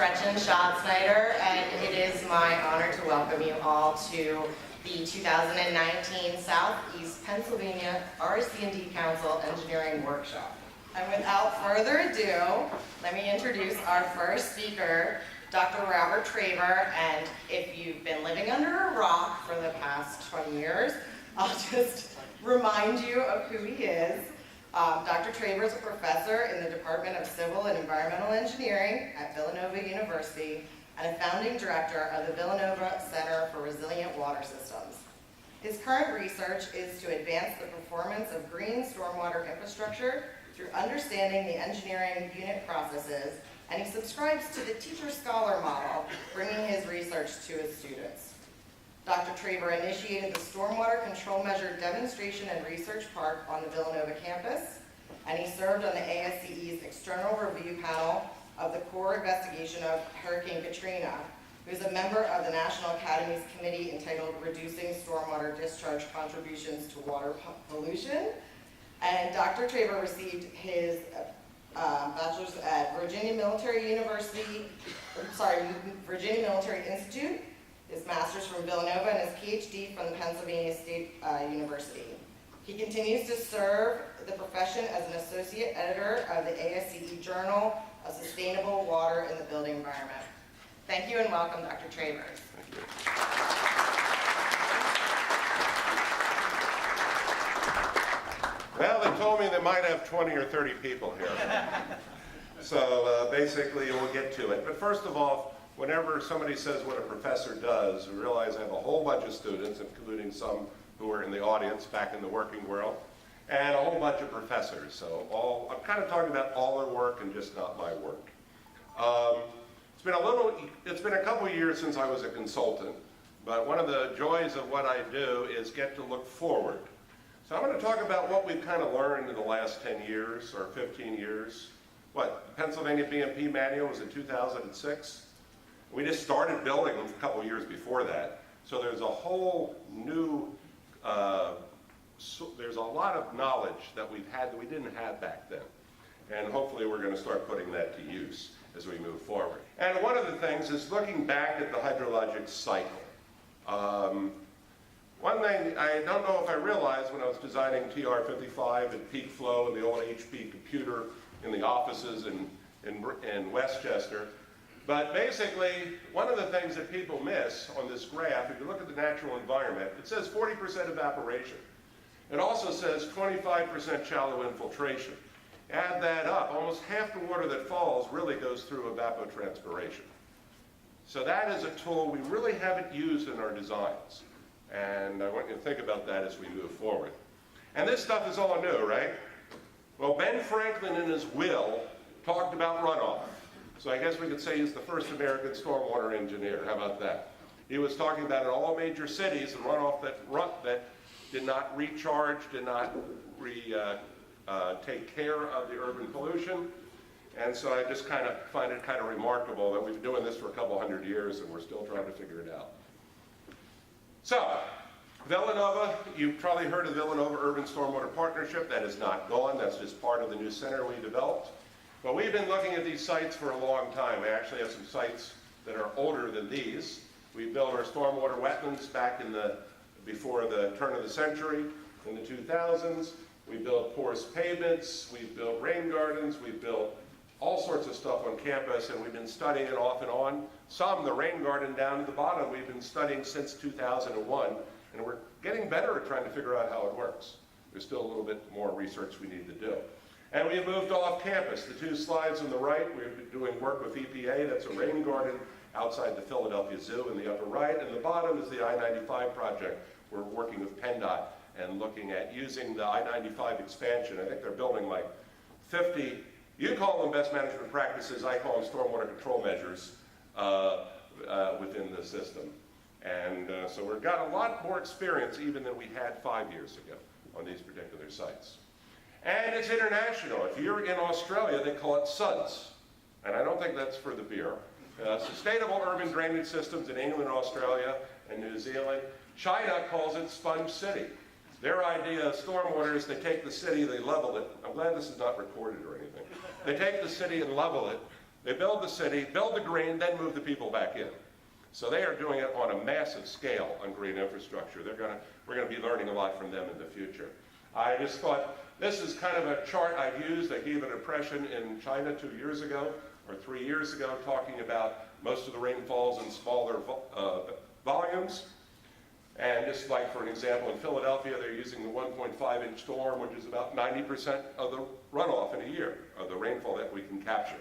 Gretchen Schatzsnyder, and it is my honor to welcome you all to the 2019 Southeast Pennsylvania RC&D Council Engineering Workshop. And without further ado, let me introduce our first speaker, Dr. Robert Traver. And if you've been living under a rock for the past 20 years, I'll just remind you of who he is. Dr. Traver is a professor in the Department of Civil and Environmental Engineering at Villanova University and a founding director of the Villanova Center for Resilient Water Systems. His current research is to advance the performance of green stormwater infrastructure through understanding the engineering unit processes, and he subscribes to the teacher-scholar model, bringing his research to his students. Dr. Traver initiated the Stormwater Control Measure Demonstration and Research Park on the Villanova campus, and he served on the ASCE's external review panel of the core investigation of Hurricane Katrina, who is a member of the National Academy's committee entitled Reducing Stormwater Discharge Contributions to Water Pollution. And Dr. Traver received his bachelor's at Virginia Military Institute, his master's from Villanova, and his PhD from the Pennsylvania State University. He continues to serve the profession as an associate editor of the ASCE Journal of Sustainable Water in the Building Environment. Thank you and welcome, Dr. Traver. Thank you. Well, they told me they might have 20 or 30 people here. So basically we'll get to it. But first of all, whenever somebody says what a professor does, we realize I have a whole bunch of students, including some who are in the audience back in the working world, and a whole bunch of professors. So I'm kind of talking about all their work and just not my work. It's been a couple of years since I was a consultant, but one of the joys of what I do is get to look forward. So I'm going to talk about what we've kind of learned in the last 10 years or 15 years. The Pennsylvania BMP manual was in 2006. We just started building them a couple of years before that. So there's a whole new, there's a lot of knowledge that we've had that we didn't have back then. And hopefully we're going to start putting that to use as we move forward. And one of the things is looking back at the hydrologic cycle. One thing I don't know if I realized when I was designing TR-55 and peak flow and the old HP computer in the offices in Westchester, but basically, one of the things that people miss on this graph, if you look at the natural environment, it says 40% evaporation. It also says 25% shallow infiltration. Add that up, almost half the water that falls really goes through evapotranspiration. So that is a tool we really haven't used in our designs. And I want you to think about that as we move forward. And this stuff is all new, right? Well, Ben Franklin in his will talked about runoff. So I guess we could say he's the first American stormwater engineer. How about that? He was talking about in all major cities the runoff that did not recharge, did not take care of the urban pollution. And so I just kind of find it kind of remarkable that we've been doing this for a couple hundred years and we're still trying to figure it out. So, Villanova, you've probably heard of the Villanova Urban Stormwater Partnership. That is not gone. That's just part of the new center we developed. But we've been looking at these sites for a long time. We actually have some sites that are older than these. We built our stormwater wetlands back before the turn of the century, in the 2000s. We built porous pavements, we built rain gardens, we built all sorts of stuff on campus, and we've been studying it off and on. The rain garden down at the bottom, we've been studying since 2001, and we're getting better at trying to figure out how it works. There's still a little bit more research we need to do. And we have moved off campus. The two slides on the right, we've been doing work with EPA. That's a rain garden outside the Philadelphia Zoo in the upper right. And the bottom is the I-95 project. We're working with PennDOT and looking at using the I-95 expansion. I think they're building like 50, you call them best management practices, I call them stormwater control measures within the system. And so we've got a lot more experience even than we had 5 years ago on these particular sites. And it's international. If you're in Australia, they call it SUDS. And I don't think that's for the beer. Sustainable Urban Drainage Systems in England, Australia, and New Zealand. China calls it Sponge City. Their idea of stormwater is they take the city, they level it. I'm glad this is not recorded or anything. They take the city and level it They build the city, build the green, then move the people back in. So they are doing it on a massive scale on green infrastructure. We're going to be learning a lot from them in the future. I just thought this is kind of a chart I've used. I gave an impression in China 2 years ago or 3 years ago talking about most of the rain falls in smaller volumes. And just like for an example, in Philadelphia, they're using the 1.5-inch storm, which is about 90% of the runoff in a year of the rainfall that we can capture.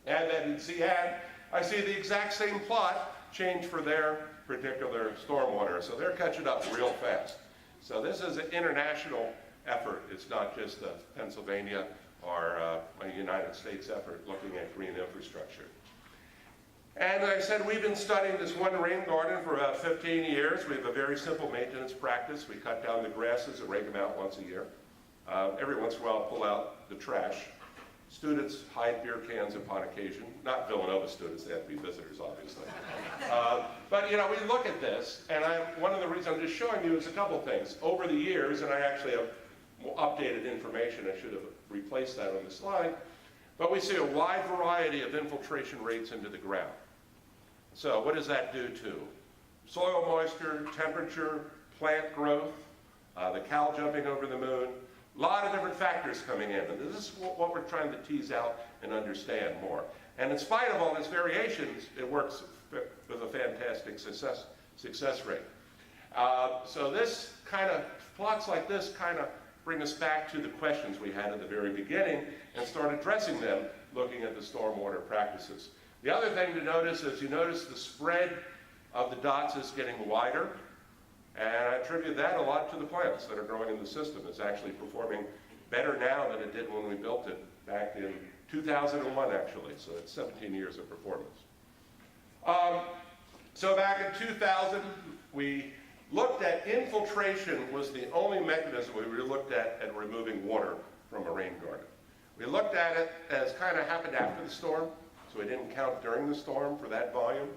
And then in Xi'an, I see the exact same plot change for their particular stormwater. So they're catching up real fast. So this is an international effort. It's not just a Pennsylvania or a United States effort looking at green infrastructure. And as I said, we've been studying this one rain garden for about 15 years. We have a very simple maintenance practice. We cut down the grasses and rake them out once a year. Every once in a while, pull out the trash. Students hide beer cans upon occasion. Not Villanova students, they have to be visitors, obviously. But you know, we look at this, and one of the reasons I'm just showing you is a couple things. Over the years, and I actually have updated information, I should have replaced that on the slide, but we see a wide variety of infiltration rates into the ground. So what does that do to soil moisture, temperature, plant growth, the cow jumping over the moon? A lot of different factors coming in, and this is what we're trying to tease out and understand more. And in spite of all these variations, it works with a fantastic success rate. So this kind of, plots like this kind of bring us back to the questions we had at the very beginning and start addressing them looking at the stormwater practices. The other thing to notice is you notice the spread of the dots is getting wider. And I attribute that a lot to the plants that are growing in the system. It's actually performing better now than it did when we built it back in 2001, actually. So it's 17 years of performance. So back in 2000, we looked at infiltration was the only mechanism we really looked at removing water from a rain garden. We looked at it as kind of happened after the storm, so we didn't count during the storm for that volume.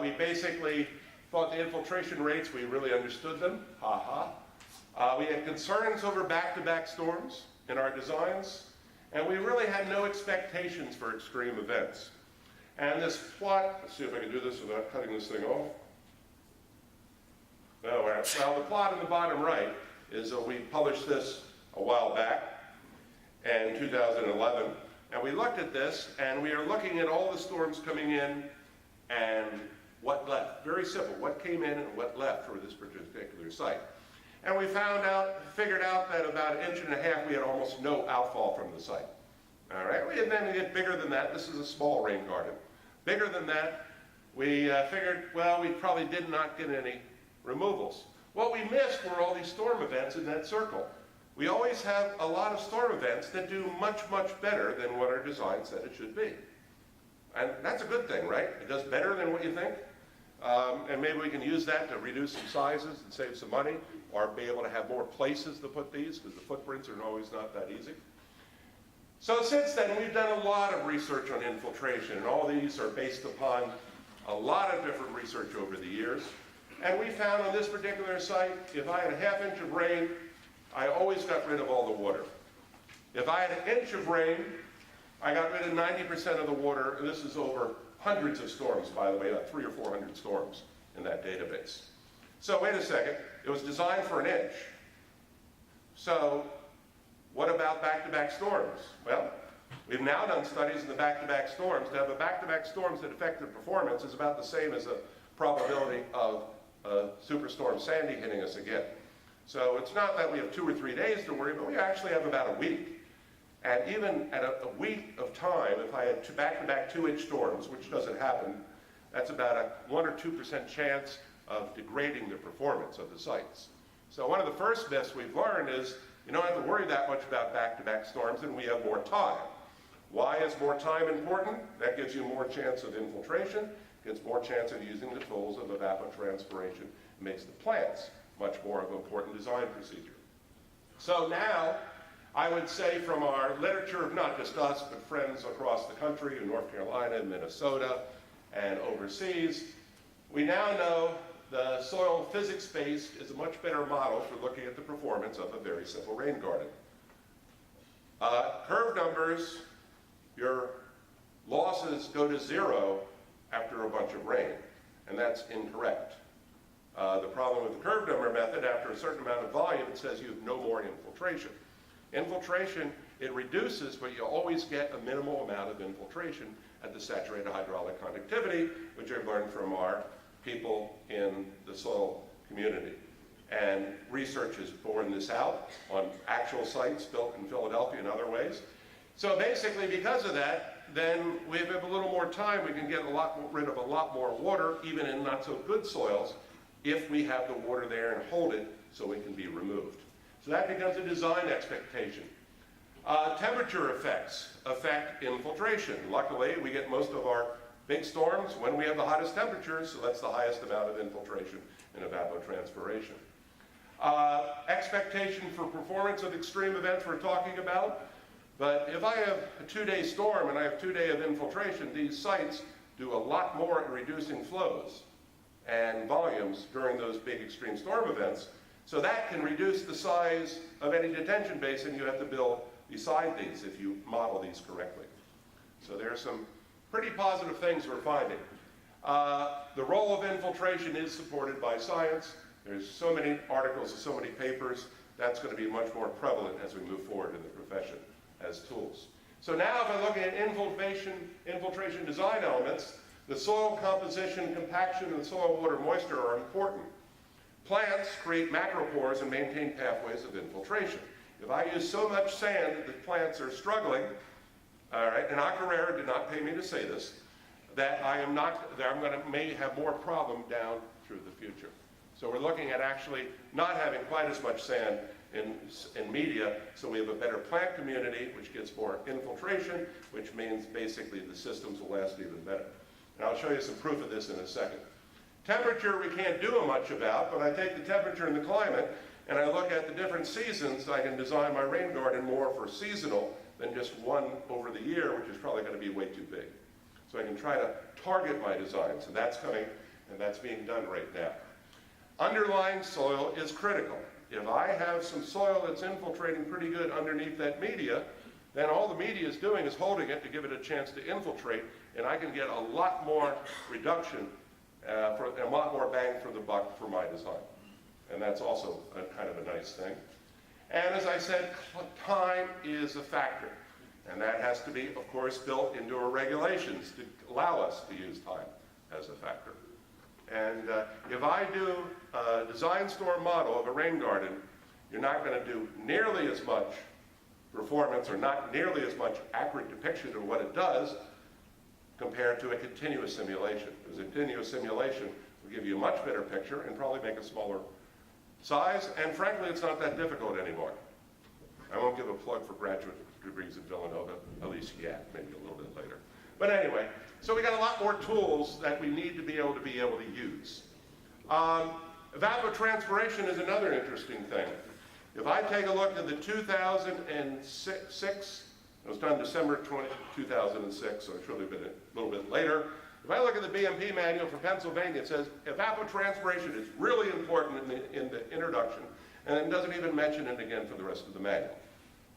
We basically thought the infiltration rates, we really understood them, we had concerns over back-to-back storms in our designs, and we really had no expectations for extreme events. And this plot, let's see if I can do this without cutting this thing off. Oh, well, the plot in the bottom right is we published this a while back in 2011, and we looked at this, and we are looking at all the storms coming in and what left. Very simple, what came in and what left for this particular site. And we figured out that about 1.5 inches we had almost no outfall from the site. All right, and then we get bigger than that. This is a small rain garden. Bigger than that, we figured, well, we probably did not get any removals. What we missed were all these storm events in that circle. We always have a lot of storm events that do much, much better than what our design said it should be. And that's a good thing, right? It does better than what you think. And maybe we can use that to reduce some sizes and save some money, or be able to have more places to put these, because the footprints are always not that easy. So since then, we've done a lot of research on infiltration, and all these are based upon a lot of different research over the years. And we found on this particular site, if I had a 1/2 inch of rain, I always got rid of all the water. If I had 1 inch of rain, I got rid of 90% of the water, and this is over hundreds of storms, by the way, like 300 or 400 storms in that database. So wait a second, it was designed for 1 inch. So what about back-to-back storms? Well, we've now done studies in the back-to-back storms. To have a back-to-back storms that affect the performance is about the same as the probability of Superstorm Sandy hitting us again. So it's not that we have 2 or 3 days to worry, but we actually have about a week. And even at a week of time, if I had back-to-back 2-inch storms, which doesn't happen, that's about a 1 or 2% chance of degrading the performance of the sites. So one of the first myths we've learned is you don't have to worry that much about back-to-back storms, and we have more time. Why is more time important? That gives you more chance of infiltration, gives more chance of using the tools of evapotranspiration, and makes the plants much more of an important design procedure. So now, I would say from our literature of not just us, but friends across the country, in North Carolina and Minnesota and overseas, we now know the soil physics-based is a much better model for looking at the performance of a very simple rain garden. Curve numbers, your losses go to zero after a bunch of rain, and that's incorrect. The problem with the curve number method, after a certain amount of volume, it says you have no more infiltration. Infiltration, it reduces, but you always get a minimal amount of infiltration at the saturated hydraulic conductivity, which I've learned from our people in the soil community. And research has borne this out on actual sites built in Philadelphia and other ways. So basically, because of that, then we have a little more time. We can get rid of a lot more water, even in not so good soils, if we have the water there and hold it so it can be removed. So that becomes a design expectation. Temperature effects affect infiltration. Luckily, we get most of our big storms when we have the hottest temperatures, so that's the highest amount of infiltration in evapotranspiration. Expectation for performance of extreme events we're talking about, but if I have a 2-day storm and I have 2 days of infiltration, these sites do a lot more in reducing flows and volumes during those big extreme storm events, so that can reduce the size of any detention basin you have to build beside these if you model these correctly. So there are some pretty positive things we're finding. The role of infiltration is supported by science. There's so many articles and so many papers. That's going to be much more prevalent as we move forward in the profession as tools. So now if I look at infiltration design elements, the soil composition, compaction, and soil water moisture are important. Plants create macropores and maintain pathways of infiltration. If I use so much sand that the plants are struggling, all right, and Acarrera did not pay me to say this, that I'm going to may have more problem down through the future. So we're looking at actually not having quite as much sand in media, so we have a better plant community, which gets more infiltration, which means basically the systems will last even better. And I'll show you some proof of this in a second. Temperature we can't do much about, but I take the temperature and the climate, and I look at the different seasons. I can design my rain garden more for seasonal than just one over the year, which is probably going to be way too big. So I can try to target my designs, and that's coming, and that's being done right now. Underlying soil is critical. If I have some soil that's infiltrating pretty good underneath that media, then all the media is doing is holding it to give it a chance to infiltrate, and I can get a lot more reduction, a lot more bang for the buck for my design. And that's also a kind of a nice thing. And as I said, time is a factor. And that has to be, of course, built into our regulations to allow us to use time as a factor. And if I do a design storm model of a rain garden, you're not going to do nearly as much performance or not nearly as much accurate depiction of what it does compared to a continuous simulation. Because a continuous simulation will give you a much better picture and probably make a smaller size, and frankly, it's not that difficult anymore. I won't give a plug for graduate degrees at Villanova, at least yet, maybe a little bit later. But anyway, so we got a lot more tools that we need to be able to use. Evapotranspiration is another interesting thing. If I take a look at the 2006, it was done December 2006, so it should have been a little bit later. If I look at the BMP manual for Pennsylvania, it says evapotranspiration is really important in the introduction, and it doesn't even mention it again for the rest of the manual.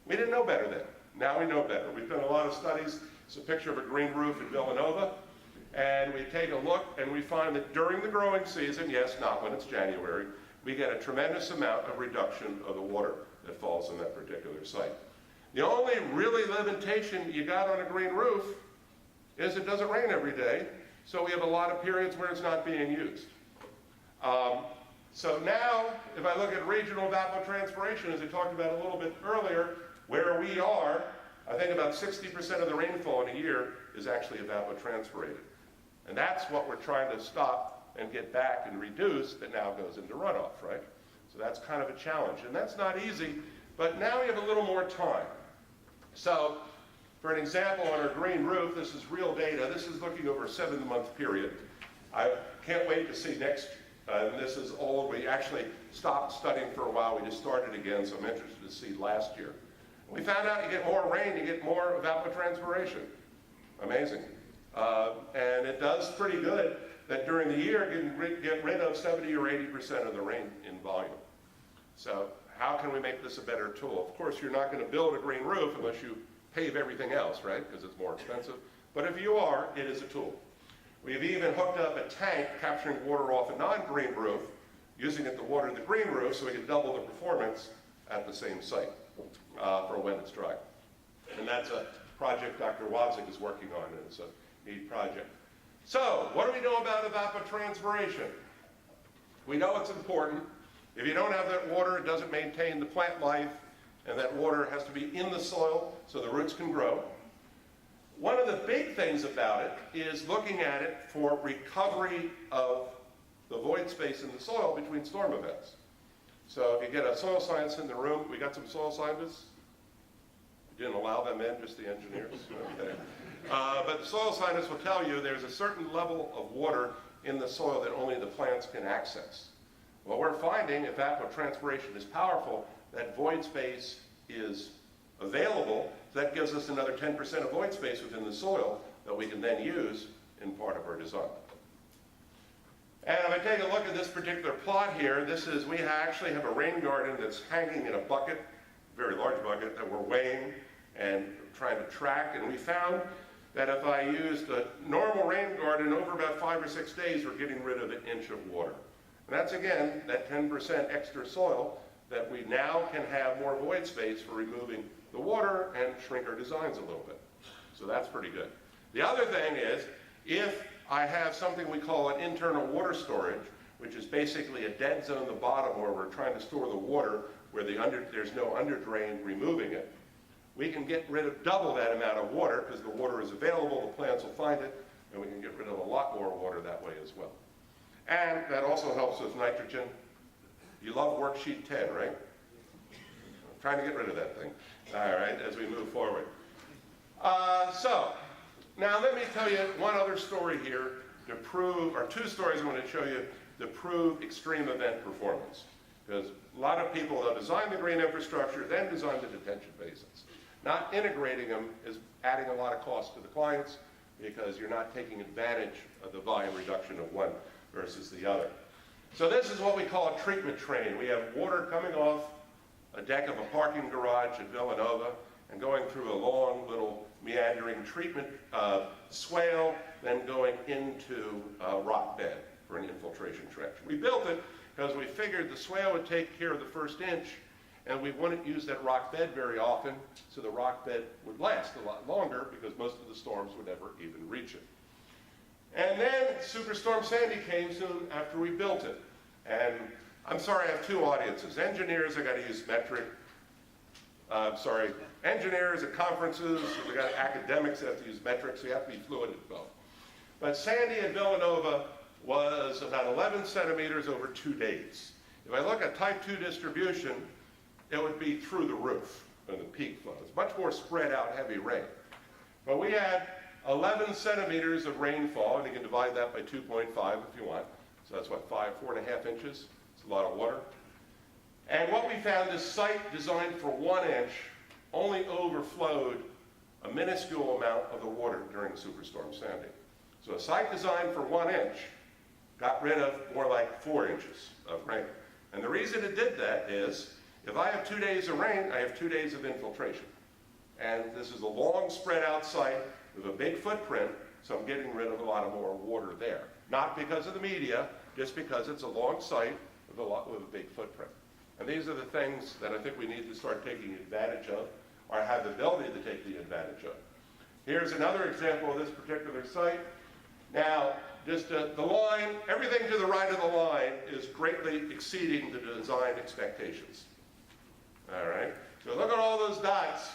We didn't know better then. Now we know better. We've done a lot of studies. It's a picture of a green roof in Villanova, and we take a look and we find that during the growing season, yes, not when it's January, we get a tremendous amount of reduction of the water that falls on that particular site. The only really limitation you got on a green roof is it doesn't rain every day, so we have a lot of periods where it's not being used. So now, if I look at regional evapotranspiration, as I talked about a little bit earlier, where we are, I think about 60% of the rainfall in a year is actually evapotranspirated. And that's what we're trying to stop and get back and reduce that now goes into runoff, right? So that's kind of a challenge. And that's not easy, but now we have a little more time. So, for an example, on our green roof, this is real data. This is looking over a 7-month period. I can't wait to see next, and this is old. We actually stopped studying for a while. We just started again, so I'm interested to see last year. We found out you get more rain, you get more evapotranspiration. Amazing. And it does pretty good that during the year you can get rid of 70 or 80% of the rain in volume. So how can we make this a better tool? Of course, you're not going to build a green roof unless you pave everything else, right? Because it's more expensive. But if you are, it is a tool. We've even hooked up a tank capturing water off a non-green roof, using it to water the green roof so we can double the performance at the same site for when it's dry. And that's a project Dr. Wabzik is working on, and it's a neat project. So, what do we know about evapotranspiration? We know it's important. If you don't have that water, it doesn't maintain the plant life, and that water has to be in the soil so the roots can grow. One of the big things about it is looking at it for recovery of the void space in the soil between storm events. So if you get a soil science in the room, we got some soil scientists? We didn't allow them in, just the engineers? Okay. But the soil scientists will tell you there's a certain level of water in the soil that only the plants can access. Well, we're finding evapotranspiration is powerful, that void space is available, so that gives us another 10% of void space within the soil that we can then use in part of our design. And if I take a look at this particular plot here, we actually have a rain garden that's hanging in a bucket, a very large bucket, that we're weighing and trying to track. And we found that if I used a normal rain garden over about 5 or 6 days, we're getting rid of an inch of water. And that's, again, that 10% extra soil that we now can have more void space for removing the water and shrink our designs a little bit. So that's pretty good. The other thing is, if I have something we call an internal water storage, which is basically a dead zone at the bottom where we're trying to store the water where there's no underdrain removing it, we can get rid of double that amount of water because the water is available, the plants will find it, and we can get rid of a lot more water that way as well. And that also helps with nitrogen. You love worksheet 10, right? I'm trying to get rid of that thing. All right, as we move forward. So, now let me tell you one other story here to prove, or two stories I'm going to show you to prove extreme event performance. Because a lot of people, they'll design the green infrastructure, then design the detention basins. Not integrating them is adding a lot of cost to the clients because you're not taking advantage of the volume reduction of one versus the other. So this is what we call a treatment train. We have water coming off a deck of a parking garage at Villanova and going through a long little meandering treatment swale, then going into a rock bed for an infiltration trench. We built it because we figured the swale would take care of the first inch, and we wouldn't use that rock bed very often, so the rock bed would last a lot longer because most of the storms would never even reach it. And then Superstorm Sandy came soon after we built it. And I'm sorry, I have two audiences. Engineers, I got to use metric. Engineers at conferences, we got academics that have to use metric, so you have to be fluent at both. But Sandy at Villanova was about 11 centimeters over 2 days. If I look at type 2 distribution, it would be through the roof in the peak flow. It's much more spread out heavy rain. But we had 11 centimeters of rainfall, and you can divide that by 2.5 if you want. So that's what, 4.5 inches? It's a lot of water. And what we found, this site designed for 1 inch only overflowed a minuscule amount of the water during Superstorm Sandy. So a site designed for 1 inch got rid of more like 4 inches of rain. And the reason it did that is, if I have 2 days of rain, I have 2 days of infiltration. And this is a long spread out site with a big footprint, so I'm getting rid of a lot of more water there. Not because of the media, just because it's a long site with a big footprint. And these are the things that I think we need to start taking advantage of, or have the ability to take the advantage of. Here's another example of this particular site. Now, just the line, everything to the right of the line is greatly exceeding the design expectations. All right? So look at all those dots.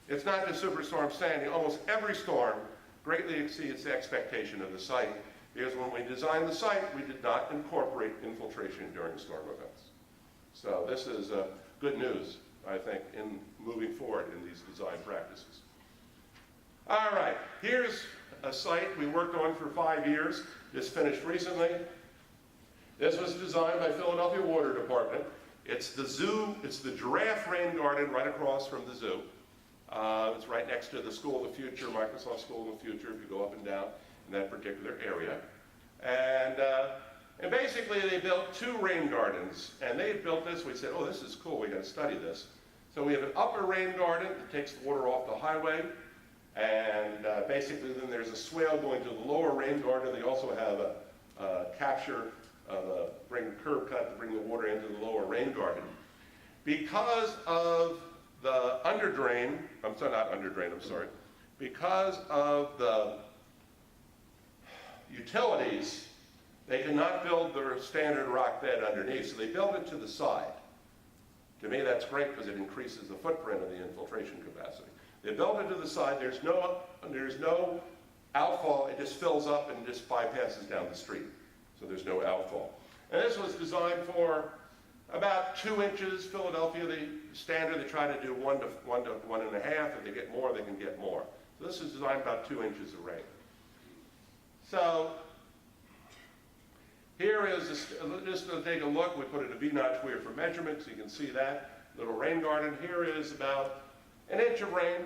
It's not just Superstorm Sandy. Almost every storm greatly exceeds the expectation of the site, because when we designed the site, we did not incorporate infiltration during storm events. So this is good news, I think, in moving forward in these design practices. All right, here's a site we worked on for 5 years, just finished recently. This was designed by Philadelphia Water Department. It's the zoo, it's the giraffe rain garden right across from the zoo. It's right next to the School of the Future, Microsoft School of the Future, if you go up and down in that particular area. And basically they built 2 rain gardens, and they had built this. We said, oh, this is cool, we got to study this. So we have an upper rain garden that takes the water off the highway, And basically then there's a swale going to the lower rain garden. They also have a capture of a curb cut to bring the water into the lower rain garden. Because of the underdrain, because of the utilities, they could not build their standard rock bed underneath, so they built it to the side. To me, that's great because it increases the footprint of the infiltration capacity. They built it to the side. There's no outfall. It just fills up and just bypasses down the street. So there's no outfall. And this was designed for about 2 inches. Philadelphia, the standard, they try to do 1 to 1.5. If they get more, they can get more. So this is designed about 2 inches of rain. So here is, just to take a look, we put it a V-notch weir for measurement, so you can see that little rain garden. Here is about 1 inch of rain.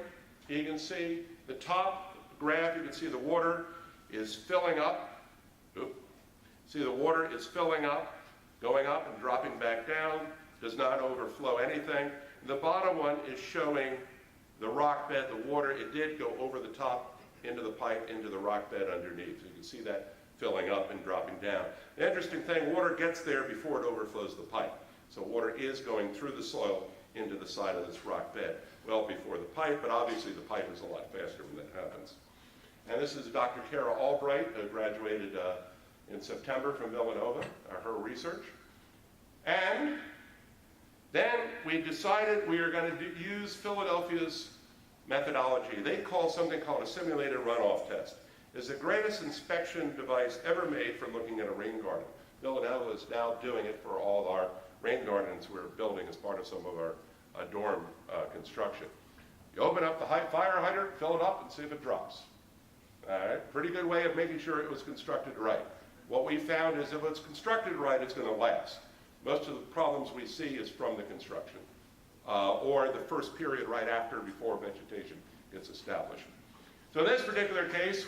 You can see the top graph, you can see the water is filling up. See the water is filling up, going up and dropping back down, does not overflow anything. The bottom one is showing the rock bed, the water, it did go over the top into the pipe, into the rock bed underneath. So you can see that filling up and dropping down. The interesting thing, water gets there before it overflows the pipe. So water is going through the soil into the side of this rock bed well before the pipe, but obviously the pipe is a lot faster when that happens. And this is Dr. Kara Albright, who graduated in September from Villanova, her research. And then we decided we are going to use Philadelphia's methodology. They call something called a simulated runoff test. It's the greatest inspection device ever made for looking at a rain garden. Villanova is now doing it for all our rain gardens we're building as part of some of our dorm construction. You open up the fire hydrant, fill it up, and see if it drops. All right, pretty good way of making sure it was constructed right. What we found is if it's constructed right, it's going to last. Most of the problems we see is from the construction or the first period right after, before vegetation gets established. So in this particular case,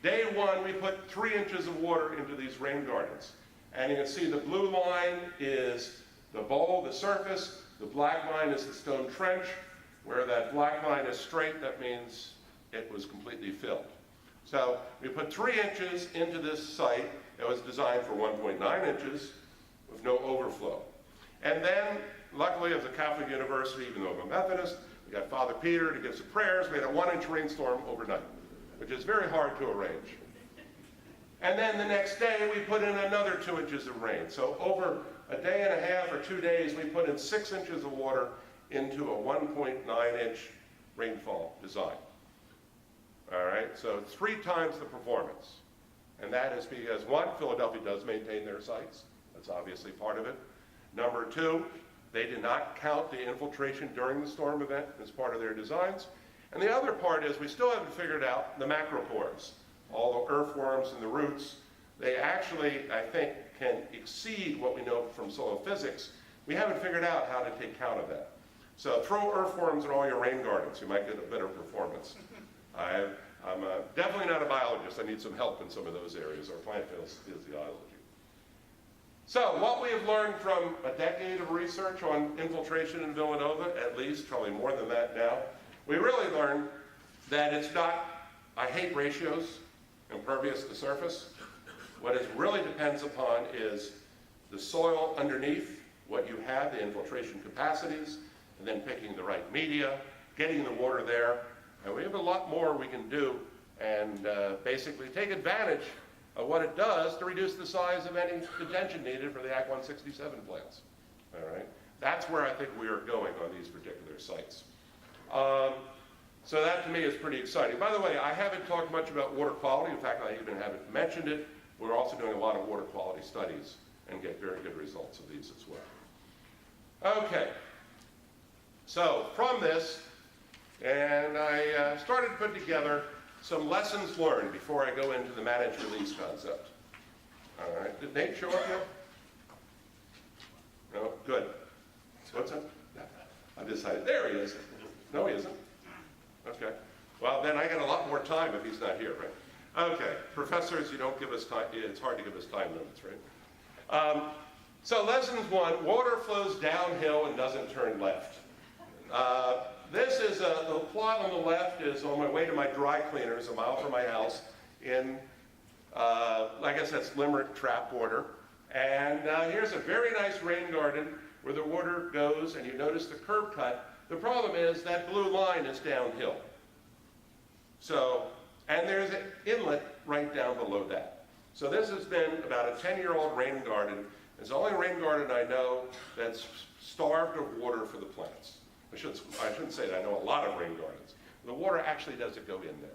day one, we put 3 inches of water into these rain gardens. And you can see the blue line is the bowl, the surface. The black line is the stone trench. Where that black line is straight, that means it was completely filled. So we put 3 inches into this site. It was designed for 1.9 inches with no overflow. And then, luckily, as a Catholic university, even though I'm a Methodist, we got Father Peter to give some prayers. We had a 1-inch rainstorm overnight, which is very hard to arrange. And then the next day, we put in another 2 inches of rain. So over a day and a half or 2 days, we put in 6 inches of water into a 1.9-inch rainfall design. All right, so 3 times the performance. And that is because, 1, Philadelphia does maintain their sites. That's obviously part of it. Number 2, they did not count the infiltration during the storm event as part of their designs. And the other part is we still haven't figured out the macropores. All the earthworms and the roots, they actually, I think, can exceed what we know from soil physics. We haven't figured out how to take count of that. So throw earthworms in all your rain gardens. You might get a better performance. I'm definitely not a biologist. I need some help in some of those areas, or plant physiology. So what we have learned from a decade of research on infiltration in Villanova, at least, probably more than that now, we really learned that it's not, I hate ratios, impervious to surface. What it really depends upon is the soil underneath, what you have, the infiltration capacities, and then picking the right media, getting the water there. And we have a lot more we can do and basically take advantage of what it does to reduce the size of any detention needed for the Act 167 plants. All right? That's where I think we are going on these particular sites. So that to me is pretty exciting. By the way, I haven't talked much about water quality. In fact, I even haven't mentioned it. We're also doing a lot of water quality studies and get very good results of these as well. Okay. So from this, and I started to put together some lessons learned before I go into the managed release concept. All right. Did Nate show up yet? No? Good. What's up? I decided. There he is. No, he isn't. Okay. Well, then I got a lot more time if he's not here, right? Okay. Professors, you don't give us time. It's hard to give us time limits, right? So lessons 1, water flows downhill and doesn't turn left. this is the plot on the left is on my way to my dry cleaners, a mile from my house, in, I guess that's Limerick Trap Water. And here's a very nice rain garden where the water goes, and you notice the curb cut. The problem is that blue line is downhill. So, and there's an inlet right down below that. So this has been about a 10-year-old rain garden. It's the only rain garden I know that's starved of water for the plants. I shouldn't say that. I know a lot of rain gardens. The water actually doesn't go in there.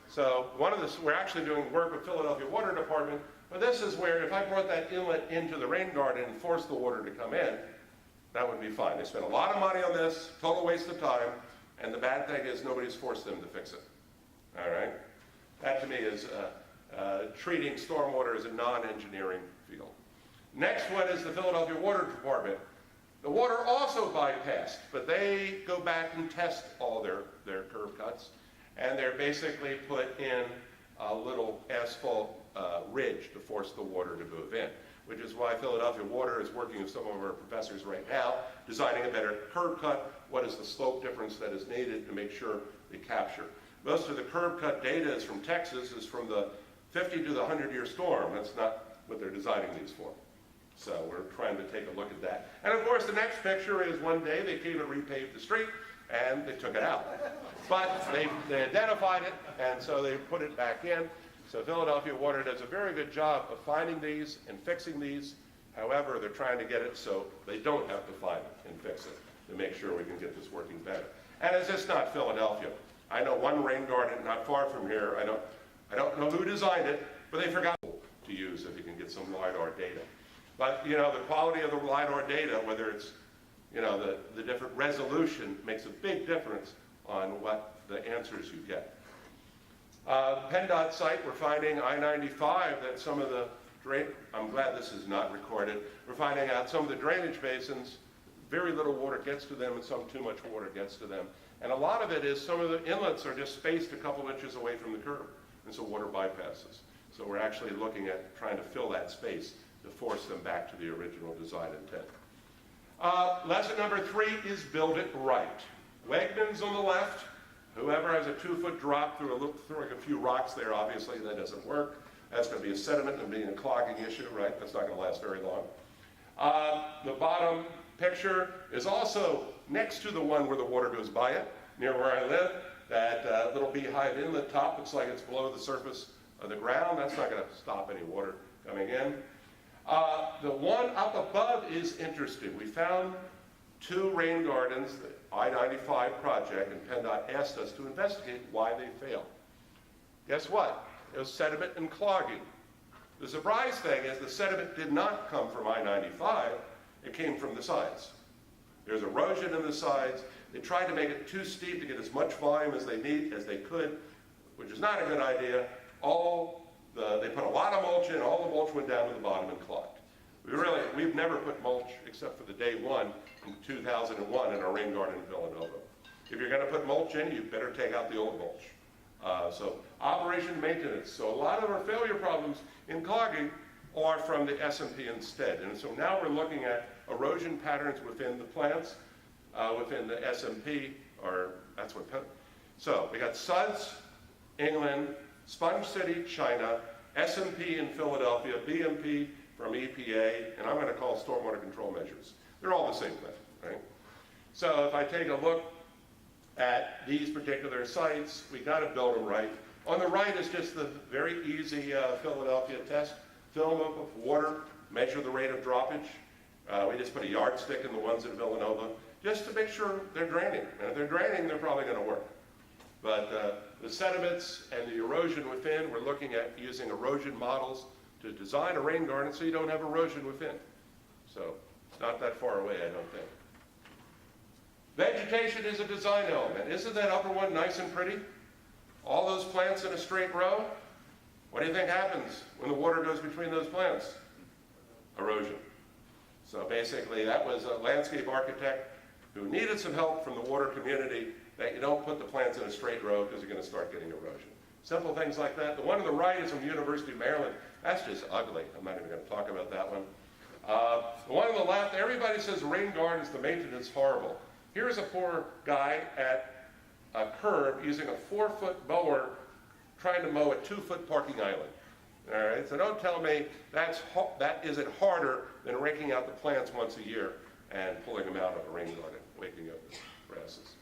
So we're actually doing work with Philadelphia Water Department, but this is where if I brought that inlet into the rain garden and forced the water to come in, that would be fine. They spent a lot of money on this, total waste of time, and the bad thing is nobody's forced them to fix it. All right? That to me is treating stormwater as a non-engineering field. Next one is the Philadelphia Water Department. The water also bypassed, but they go back and test all their curb cuts, and they're basically put in a little asphalt ridge to force the water to move in, which is why Philadelphia Water is working with some of our professors right now, designing a better curb cut. What is the slope difference that is needed to make sure they capture? Most of the curb cut data is from Texas, is from the 50 to the 100-year storm. That's not what they're designing these for. So we're trying to take a look at that. And of course, the next picture is one day they came and repaved the street, and they took it out. But they identified it, and so they put it back in. So Philadelphia Water does a very good job of finding these and fixing these. However, they're trying to get it so they don't have to find it and fix it to make sure we can get this working better. And it's just not Philadelphia. I know one rain garden not far from here. I don't know who designed it, but they forgot to use if you can get some LiDAR data. But, you know, the quality of the LiDAR data, whether it's, you know, the different resolution makes a big difference on what the answers you get. PennDOT site, we're finding I-95 that some of the I'm glad this is not recorded. We're finding out some of the drainage basins, very little water gets to them and some too much water gets to them. And a lot of it is some of the inlets are just spaced a couple inches away from the curb, and so water bypasses. So we're actually looking at trying to fill that space to force them back to the original design intent. Lesson number 3 is build it right. Wegmans on the left. Whoever has a 2-foot drop throwing a few rocks there, obviously that doesn't work. That's going to be a sediment and being a clogging issue, right? That's not going to last very long. The bottom picture is also next to the one where the water goes by it, near where I live. That little beehive inlet top looks like it's below the surface of the ground. That's not going to stop any water coming in. The one up above is interesting. We found 2 rain gardens, the I-95 project, and PennDOT asked us to investigate why they failed. Guess what? It was sediment and clogging. The surprise thing is the sediment did not come from I-95, it came from the sides. There's erosion in the sides. They tried to make it too steep to get as much volume as they could, which is not a good idea. They put a lot of mulch in, all the mulch went down to the bottom and clogged. We've never put mulch except for the day one in 2001 in our rain garden in Villanova. If you're going to put mulch in, you better take out the old mulch. So operation maintenance. So a lot of our failure problems in clogging are from the SMP instead. And so now we're looking at erosion patterns within the plants, within the SMP, so we got Suds, England, Sponge City, China, SMP in Philadelphia, BMP from EPA, and I'm going to call stormwater control measures. They're all the same thing, right? So if I take a look at these particular sites, we got to build them right. On the right is just the very easy Philadelphia test. Fill them up with water, measure the rate of droppage. We just put a yardstick in the ones at Villanova just to make sure they're draining. And if they're draining, they're probably going to work. But the sediments and the erosion within, we're looking at using erosion models to design a rain garden so you don't have erosion within. So it's not that far away, I don't think. Vegetation is a design element. Isn't that upper one nice and pretty? All those plants in a straight row? What do you think happens when the water goes between those plants? Erosion. So basically that was a landscape architect who needed some help from the water community that you don't put the plants in a straight row because you're going to start getting erosion. Simple things like that. The one on the right is from University of Maryland. That's just ugly. I'm not even going to talk about that one. The one on the left, everybody says rain gardens, the maintenance is horrible. Here's a poor guy at a curb using a 4-foot mower trying to mow a 2-foot parking island. All right, so don't tell me that isn't harder than raking out the plants once a year and pulling them out of a rain garden, waking up the grasses.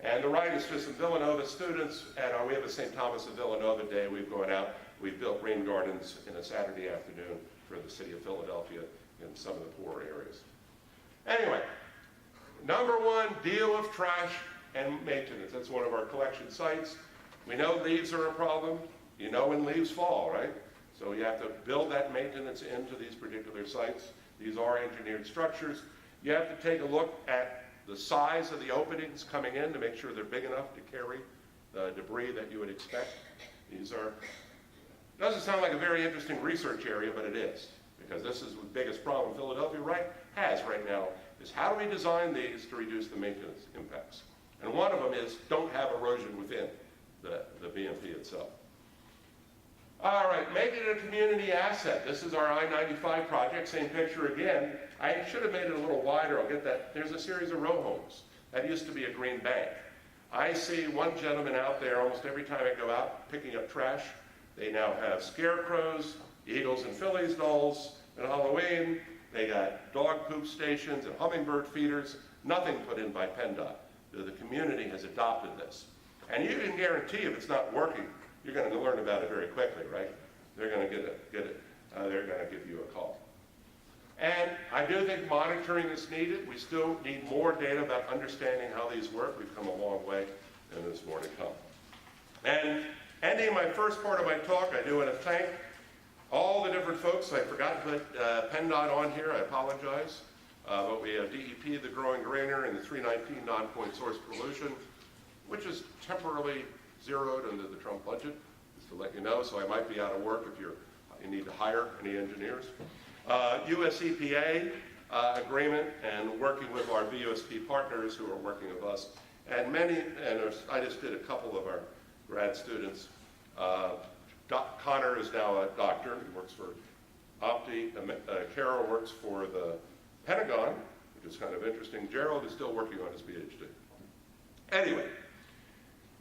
And the right is just some Villanova students, and we have a St. Thomas of Villanova Day. We've gone out, we've built rain gardens in a Saturday afternoon for the city of Philadelphia in some of the poorer areas. Anyway, number one, deal with trash and maintenance. That's one of our collection sites. We know leaves are a problem. You know when leaves fall, right? So you have to build that maintenance into these particular sites. These are engineered structures. You have to take a look at the size of the openings coming in to make sure they're big enough to carry the debris that you would expect. Doesn't sound like a very interesting research area, but it is, because this is the biggest problem Philadelphia has right now, is how do we design these to reduce the maintenance impacts? And one of them is don't have erosion within the BMP itself. All right, make it a community asset. This is our I-95 project, same picture again. I should have made it a little wider, I'll get that. There's a series of row homes. That used to be a green bank. I see one gentleman out there almost every time I go out picking up trash. They now have scarecrows, eagles and phillies dolls at Halloween. They got dog poop stations and hummingbird feeders, nothing put in by PennDOT. The community has adopted this. And you can guarantee if it's not working, you're going to learn about it very quickly, right? They're going to they're going to give you a call. And I do think monitoring is needed. We still need more data about understanding how these work. We've come a long way, and there's more to come. And ending my first part of my talk, I do want to thank all the different folks. I forgot to put PennDOT on here. I apologize. But we have DEP, the growing grainer, and the 319 non-point source pollution, which is temporarily zeroed under the Trump budget, just to let you know, so I might be out of work if you need to hire any engineers. US EPA agreement, and working with our VUSP partners who are working with us, and I just did a couple of our grad students. Connor is now a doctor, he works for Opti, Carol works for the Pentagon, which is kind of interesting. Gerald is still working on his PhD. Anyway,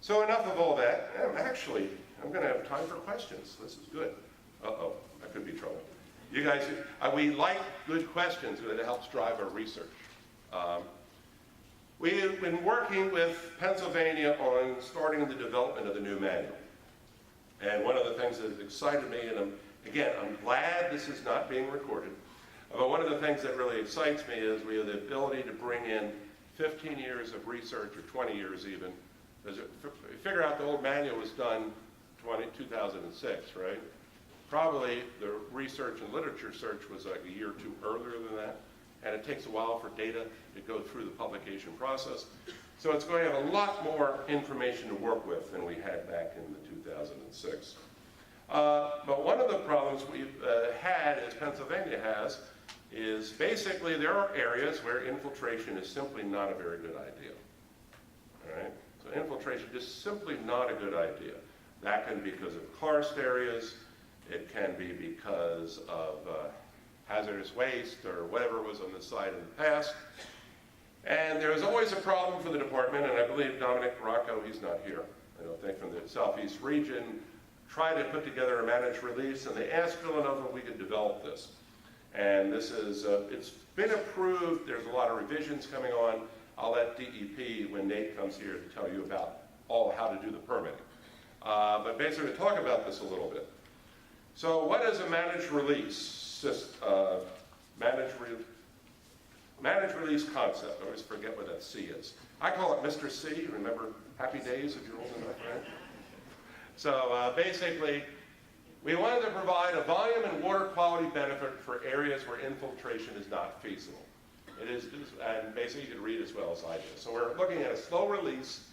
so enough of all that. Actually, I'm going to have time for questions. This is good. Uh-oh, that could be trouble. You guys, we like good questions because it helps drive our research. We've been working with Pennsylvania on starting the development of the new manual. And one of the things that excited me, and I'm glad this is not being recorded, but one of the things that really excites me is we have the ability to bring in 15 years of research, or 20 years even. Figure out the old manual was done 2006, right? Probably the research and literature search was like a year or two earlier than that, and it takes a while for data to go through the publication process. So it's going to have a lot more information to work with than we had back in the 2006. But one of the problems we've had, as Pennsylvania has, is basically there are areas where infiltration is simply not a very good idea. All right? So infiltration is simply not a good idea. That can be because of karst areas. It can be because of hazardous waste or whatever was on the site in the past. And there is always a problem for the department, and I believe Dominic Rocco, he's not here, I don't think, from the Southeast region, tried to put together a managed release, and they asked Villanova if we could develop this. And this is, it's been approved. There's a lot of revisions coming on. I'll let DEP, when Nate comes here, to tell you about how to do the permitting. But basically, talk about this a little bit. So what is a managed release system? Managed release concept. I always forget what that C is. I call it Mr. C. Remember Happy Days if you're old enough, right? So basically, we wanted to provide a volume and water quality benefit for areas where infiltration is not feasible. It is, and basically you can read as well as I do. So we're looking at a slow release.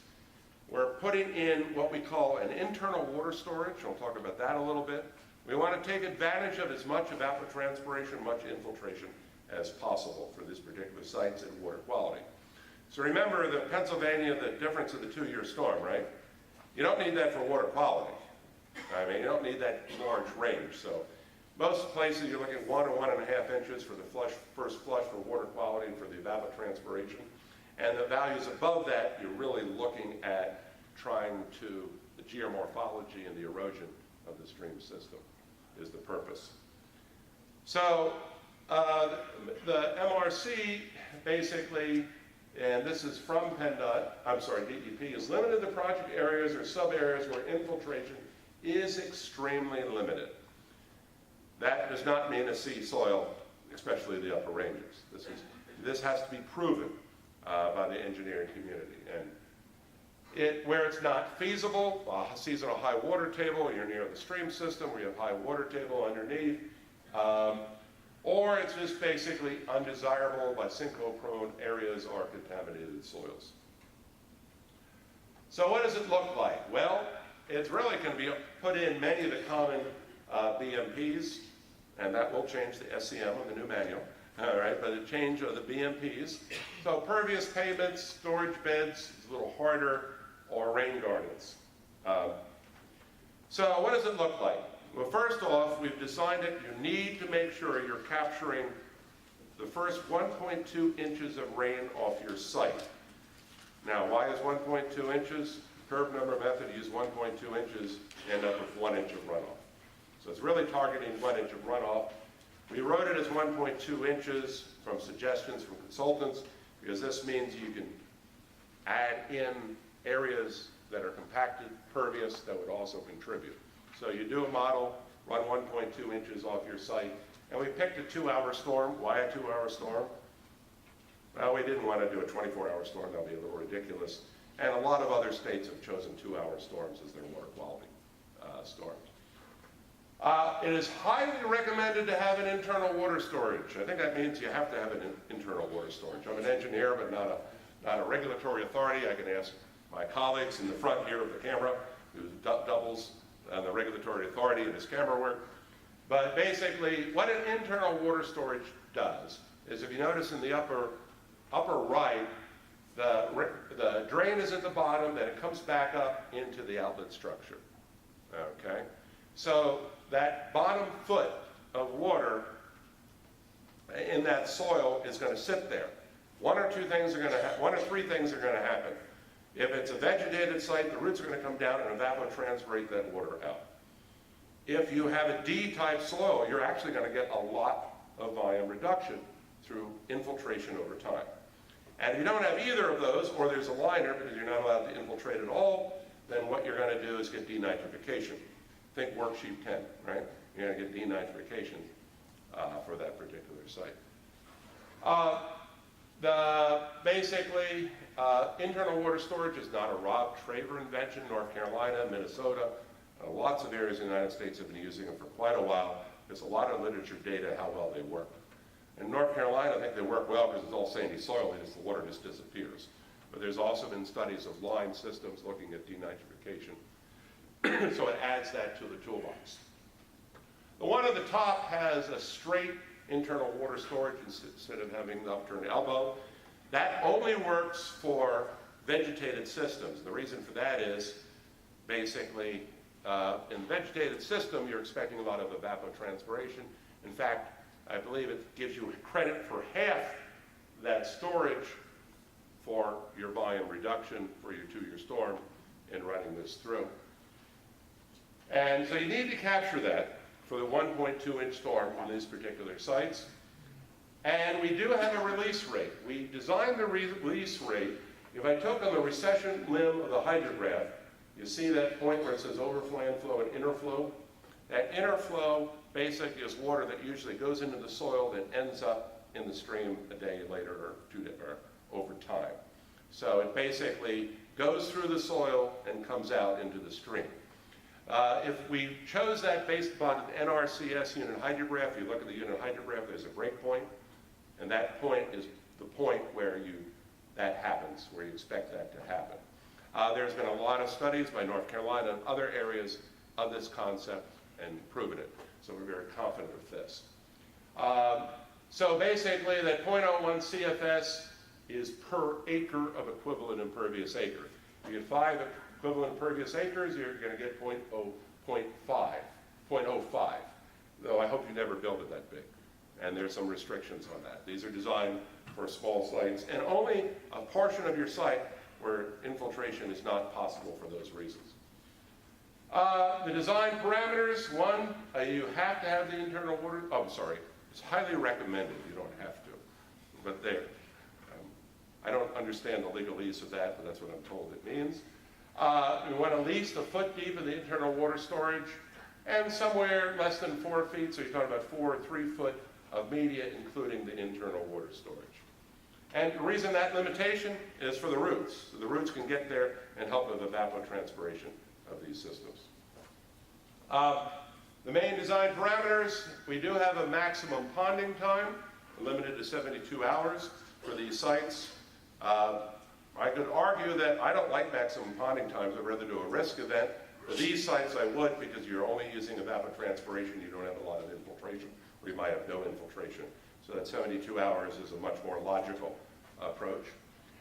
We're putting in what we call an internal water storage. We'll talk about that a little bit. We want to take advantage of as much evapotranspiration, much infiltration as possible for these particular sites and water quality. So remember the Pennsylvania, the difference of the 2-year storm, right? You don't need that for water quality. I mean, you don't need that large range. So most places you're looking at 1 to 1.5 inches for the first flush for water quality and for the evapotranspiration. And the values above that, you're really looking at trying to, the geomorphology and the erosion of the stream system is the purpose. So the MRC basically, and this is from DEP, is limited to project areas or sub-areas where infiltration is extremely limited. That does not mean a sea soil, especially the upper ranges. This has to be proven by the engineering community. And where it's not feasible, a seasonal high water table, you're near the stream system where you have high water table underneath, or it's just basically undesirable by sinkhole-prone areas or contaminated soils. So what does it look like? Well, it's really going to be put in many of the common BMPs, and that will change the SCM of the new manual. All right, but a change of the BMPs. So pervious pavements, storage beds, is a little harder, or rain gardens. So what does it look like? Well, first off, we've designed it. You need to make sure you're capturing the first 1.2 inches of rain off your site. Now, why is 1.2 inches? Curve number method, use 1.2 inches, end up with 1 inch of runoff. So it's really targeting 1 inch of runoff. We wrote it as 1.2 inches from suggestions from consultants because this means you can add in areas that are compacted, pervious, that would also contribute. So you do a model, run 1.2 inches off your site, and we picked a 2-hour storm. Why a 2-hour storm? Well, we didn't want to do a 24-hour storm. That would be a little ridiculous. And a lot of other states have chosen 2-hour storms as their water quality storms. It is highly recommended to have an internal water storage. I think that means you have to have an internal water storage. I'm an engineer, but not a regulatory authority. I can ask my colleagues in the front here of the camera, who doubles on the regulatory authority in his camera work. But basically, what an internal water storage does is, if you notice in the upper right, the drain is at the bottom, then it comes back up into the outlet structure. Okay? So that bottom foot of water in that soil is going to sit there. One or three things are going to happen. If it's a vegetated site, the roots are going to come down and evapotranspirate that water out. If you have a D-type soil, you're actually going to get a lot of volume reduction through infiltration over time. And if you don't have either of those, or there's a liner because you're not allowed to infiltrate at all, then what you're going to do is get denitrification. Think worksheet 10, right? You're going to get denitrification for that particular site. Basically, internal water storage is not a Rob Traver invention. North Carolina, Minnesota, lots of areas in the United States have been using them for quite a while. There's a lot of literature data how well they work. In North Carolina, I think they work well because it's all sandy soil and the water just disappears. But there's also been studies of line systems looking at denitrification. So it adds that to the toolbox. The one at the top has a straight internal water storage instead of having the upturned elbow. That only works for vegetated systems. The reason for that is basically in the vegetated system, you're expecting a lot of evapotranspiration. In fact, I believe it gives you credit for half that storage for your volume reduction for your 2-year storm in running this through. And so you need to capture that for the 1.2-inch storm on these particular sites. And we do have a release rate. We designed the release rate. If I took on the recession limb of the hydrograph, you see that point where it says overflow, inflow, and inner flow. That inner flow basically is water that usually goes into the soil that ends up in the stream a day later or 2 days or over time. So it basically goes through the soil and comes out into the stream. If we chose that based upon an NRCS unit hydrograph, you look at the unit hydrograph, there's a break point, and that point is the point where that happens, where you expect that to happen. There's been a lot of studies by North Carolina and other areas of this concept and proven it, so we're very confident with this. So basically, that 0.01 CFS is per acre of equivalent impervious acre. You get 5 equivalent impervious acres, you're going to get 0.05. Though I hope you never build it that big. And there's some restrictions on that. These are designed for small sites, and only a portion of your site where infiltration is not possible for those reasons. The design parameters, one, you have to have the internal water, it's highly recommended, you don't have to, but there. I don't understand the legalese of that, but that's what I'm told it means. We want at least a foot deep in the internal water storage, and somewhere less than 4 feet, so you're talking about 4 or 3 foot of media, including the internal water storage. And the reason that limitation is for the roots. So the roots can get there and help with evapotranspiration of these systems. The main design parameters, we do have a maximum ponding time, limited to 72 hours for these sites. I could argue that I don't like maximum ponding times. I'd rather do a risk event. For these sites, I would, because you're only using evapotranspiration. You don't have a lot of infiltration, or you might have no infiltration. So that 72 hours is a much more logical approach.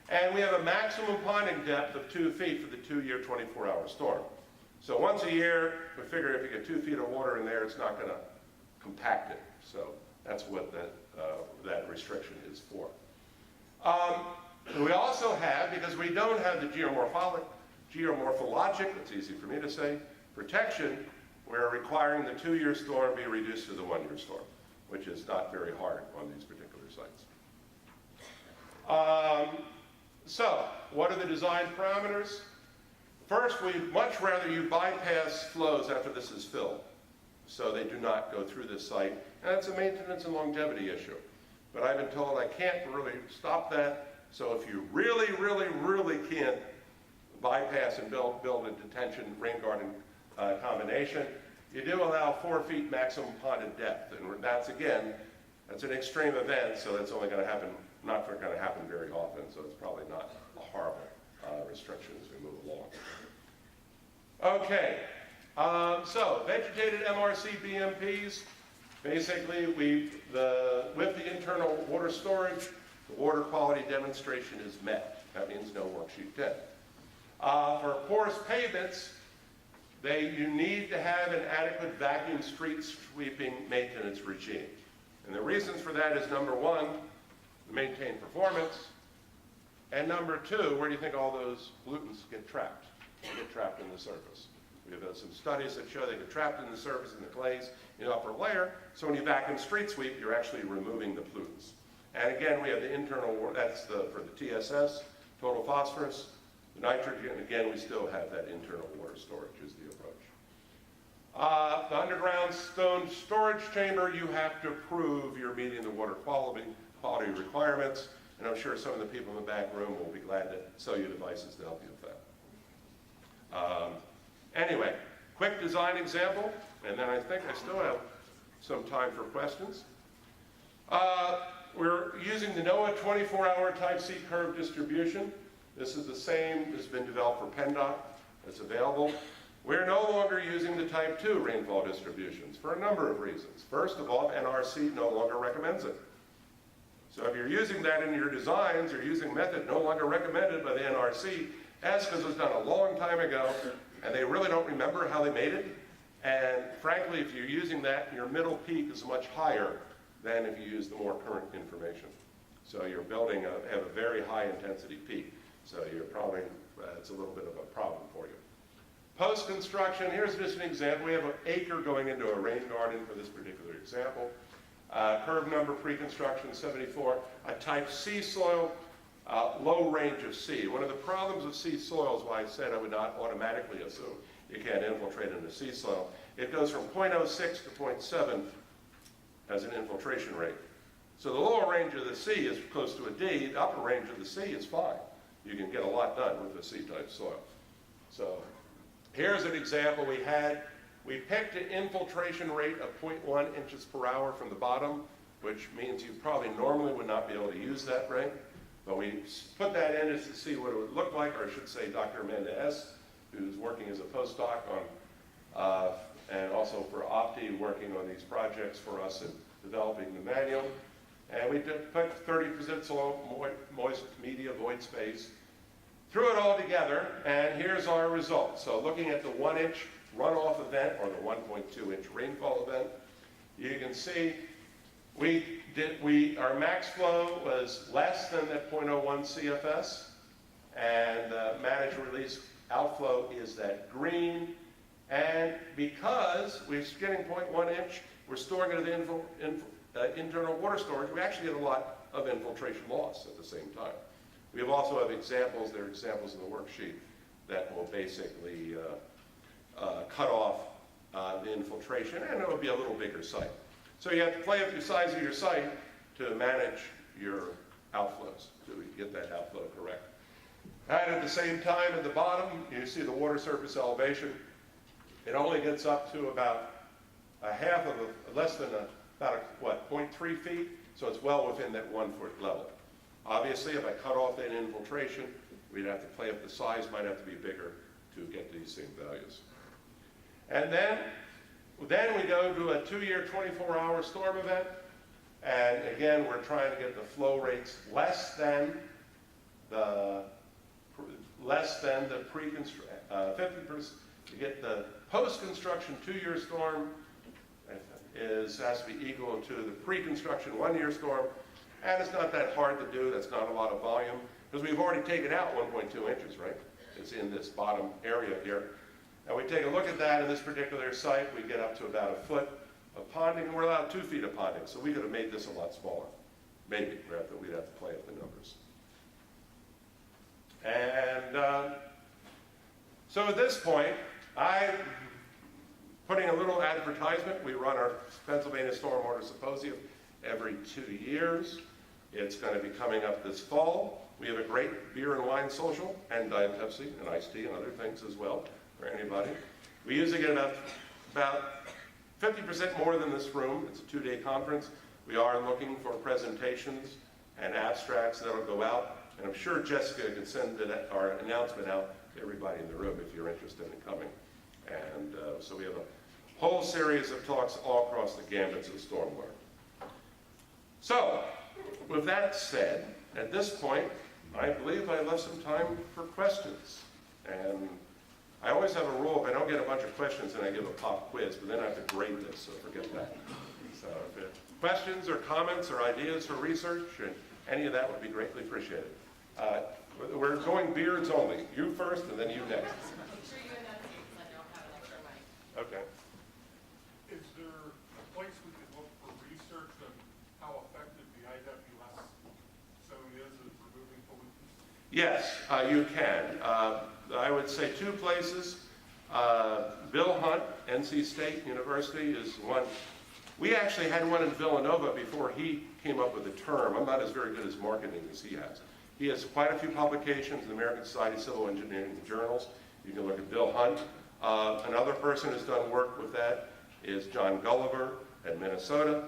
And we have a maximum ponding depth of 2 feet for the 2-year, 24-hour storm. So once a year, we figure if you get 2 feet of water in there, it's not going to compact it. So that's what that restriction is for. We also have, because we don't have the geomorphologic, it's easy for me to say, protection, we're requiring the 2-year storm be reduced to the 1-year storm, which is not very hard on these particular sites. So, what are the design parameters? First, we'd much rather you bypass flows after this is filled, so they do not go through this site. And it's a maintenance and longevity issue. But I've been told I can't really stop that, so if you really, really, really can't bypass and build a detention rain garden combination, you do allow 4 feet maximum ponded depth. And that's an extreme event, so that's only going to happen, not going to happen very often, so it's probably not a horrible restriction as we move along. Okay, so vegetated MRC BMPs, basically with the internal water storage, the water quality demonstration is met. That means no worksheet 10. For porous pavements, you need to have an adequate vacuum street sweeping maintenance regime. And the reasons for that is, number one, to maintain performance, and number two, where do you think all those pollutants get trapped? They get trapped in the surface. We have some studies that show they get trapped in the surface, in the clays, in the upper layer, so when you vacuum street sweep, you're actually removing the pollutants. And again, we have the internal water, that's for the TSS, total phosphorus, the nitrogen, and again, we still have that internal water storage is the approach. The underground stone storage chamber, you have to prove you're meeting the water quality requirements, and I'm sure some of the people in the back room will be glad to sell you devices to help you with that. Anyway, quick design example, and then I think I still have some time for questions. We're using the NOAA 24-hour Type C curve distribution. This is the same that's been developed for PennDOT. It's available. We're no longer using the Type 2 rainfall distributions for a number of reasons. First of all, NRC no longer recommends it. So if you're using that in your designs or using method no longer recommended by the NRC, that's because it was done a long time ago and they really don't remember how they made it. And frankly, if you're using that, your middle peak is much higher than if you use the more current information. So you're building have a very high intensity peak. So you're probably, it's a little bit of a problem for you. Post-construction, here's just an example. We have an acre going into a rain garden for this particular example. Curve number pre-construction 74, a type C soil, low range of C. One of the problems with C soil is why I said I would not automatically assume you can't infiltrate into C soil. It goes from 0.06 to 0.7 as an infiltration rate. So the lower range of the C is close to a D, the upper range of the C is fine. You can get a lot done with the C-type soil. So here's an example we had. We picked an infiltration rate of 0.1 inches per hour from the bottom, which means you probably normally would not be able to use that rate. But we put that in as to see what it would look like, or I should say Dr. Amanda S., who's working as a postdoc on, and also for Opti, working on these projects for us in developing the manual. And we put 30% moist media void space, threw it all together, and here's our result. So looking at the 1-inch runoff event or the 1.2-inch rainfall event, you can see we our max flow was less than that 0.01 CFS, and managed release outflow is that green. And because we're getting 0.1 inch, we're storing it in internal water storage, we actually get a lot of infiltration loss at the same time. We also have examples, there are examples in the worksheet that will basically cut off the infiltration, and it will be a little bigger site. So you have to play up the size of your site to manage your outflows, so we get that outflow correct. And at the same time, at the bottom, you see the water surface elevation. It only gets up to about less than about 0.3 feet, so it's well within that 1 foot level. Obviously, if I cut off that infiltration, we'd have to play up the size, might have to be bigger to get these same values. And then we go to a 2-year, 24-hour storm event, and again, we're trying to get the flow rates less than the pre-construction, 50%. To get the post-construction 2-year storm has to be equal to the pre-construction 1-year storm, and it's not that hard to do. That's not a lot of volume, because we've already taken out 1.2 inches, right? It's in this bottom area here. And we take a look at that in this particular site, we get up to about 1 foot of ponding, and we're allowed 2 feet of ponding, so we could have made this a lot smaller. Maybe, we'd have to play up the numbers. And so at this point, I'm putting a little advertisement. We run our Pennsylvania Stormwater Symposium every 2 years. It's going to be coming up this fall. We have a great beer and wine social, and Diet Pepsi, and iced tea, and other things as well for anybody. We usually get about 50% more than this room. It's a 2-day conference. We are looking for presentations and abstracts that will go out, and I'm sure Jessica can send our announcement out to everybody in the room if you're interested in coming. And so we have a whole series of talks all across the gambits of stormwater. So, with that said, at this point, I believe I left some time for questions. And I always have a rule, if I don't get a bunch of questions, then I give a pop quiz, but then I have to grade this, so forget that. So if you have questions or comments or ideas for research, and any of that would be greatly appreciated. We're going beards only. You first, and then you next. Make sure you enunciate, because I don't have an extra mic. Okay. Is there a place we could look for research on how effective the IWS zone is at removing pollutants? Yes, you can. I would say 2 places. Bill Hunt, NC State University, is one. We actually had one in Villanova before he came up with the term. I'm not as very good as marketing as he has. He has quite a few publications in the American Society of Civil Engineering journals. You can look at Bill Hunt. Another person who's done work with that is John Gulliver at Minnesota.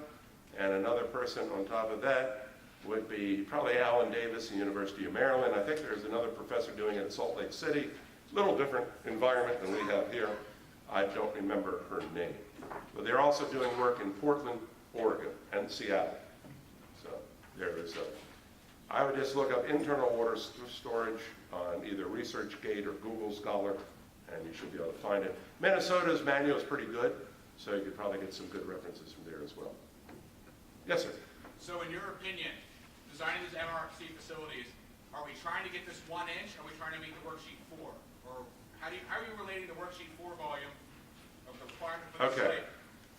And another person on top of that would be probably Alan Davis at the University of Maryland. I think there's another professor doing it at Salt Lake City. A little different environment than we have here. I don't remember her name. But they're also doing work in Portland, Oregon, and Seattle. So there is I would just look up internal water storage on either ResearchGate or Google Scholar, and you should be able to find it. Minnesota's manual is pretty good, so you could probably get some good references from there as well. Yes, sir? So in your opinion, designing these MRC facilities, are we trying to get this 1 inch, or are we trying to meet the worksheet 4? Or how are you relating the worksheet 4 volume of the requirement for the site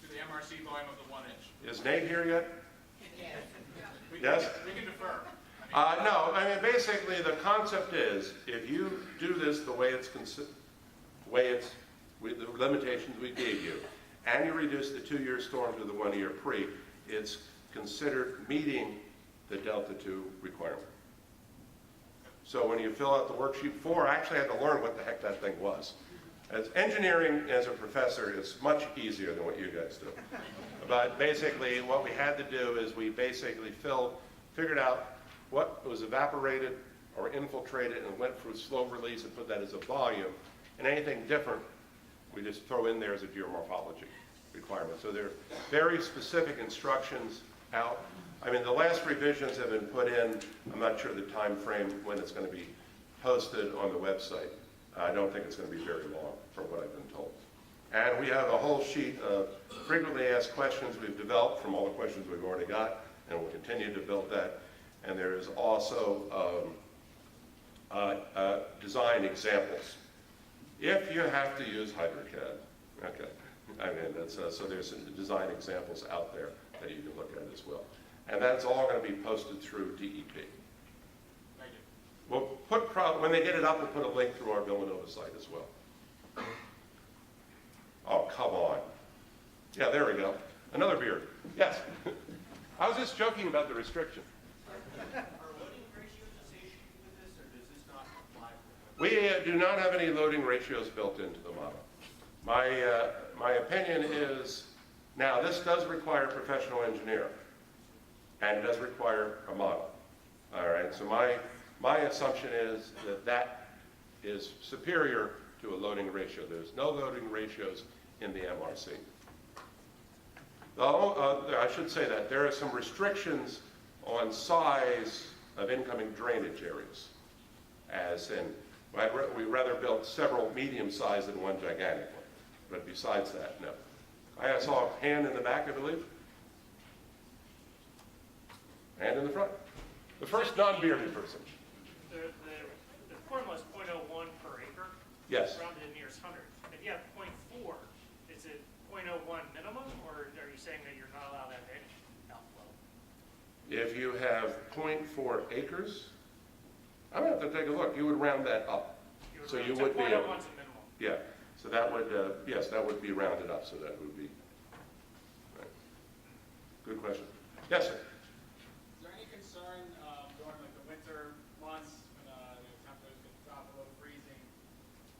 to the MRC volume of the 1 inch? Is Nate here yet? Yes. Yes? We can defer. No, I mean, basically the concept is, if you do this the way it's with the limitations we gave you, and you reduce the 2-year storm to the 1-year pre, it's considered meeting the Delta 2 requirement. So when you fill out the worksheet 4, I actually had to learn what the heck that thing was. As engineering as a professor is much easier than what you guys do. But basically what we had to do is we basically figured out what was evaporated or infiltrated and went through slow release and put that as a volume. And anything different, we just throw in there as a geomorphology requirement. So there are very specific instructions out. I mean, the last revisions have been put in. I'm not sure the time frame when it's going to be posted on the website. I don't think it's going to be very long from what I've been told. And we have a whole sheet of frequently asked questions we've developed from all the questions we've already got. and we'll continue to build that. And there is also design examples. If you have to use HydroCAD, okay, I mean, that's, so there's some design examples out there that you can look at as well. And that's all going to be posted through DEP. Thank you. We'll put, when they get it up, we'll put a link through our Villanova site as well. Oh, come on. Yeah, there we go. Another beer. Yes. I was just joking about the restriction. Are loading ratios associated with this, or does this not apply for it? We do not have any loading ratios built into the model. My opinion is, now this does require a professional engineer, and it does require a model. All right, so my assumption is that that is superior to a loading ratio. There's no loading ratios in the MRC. I should say that there are some restrictions on size of incoming drainage areas, as in, we rather build several medium-sized than one gigantic one. But besides that, no. I saw a hand in the back, I believe. Hand in the front. The first non-bearded person. The formula is 0.01 per acre. Yes. Rounded to nearest hundred. If you have 0.4, is it 0.01 minimum, or are you saying that you're not allowed that outflow? If you have 0.4 acres, I'm going to have to take a look. You would round that up. So you would be. 0.01's a minimum. Yeah. So that would, yes, that would be rounded up. So that would be. Right. Good question. Yes, sir. Is there any concern during like the winter months when the temperatures can drop below freezing?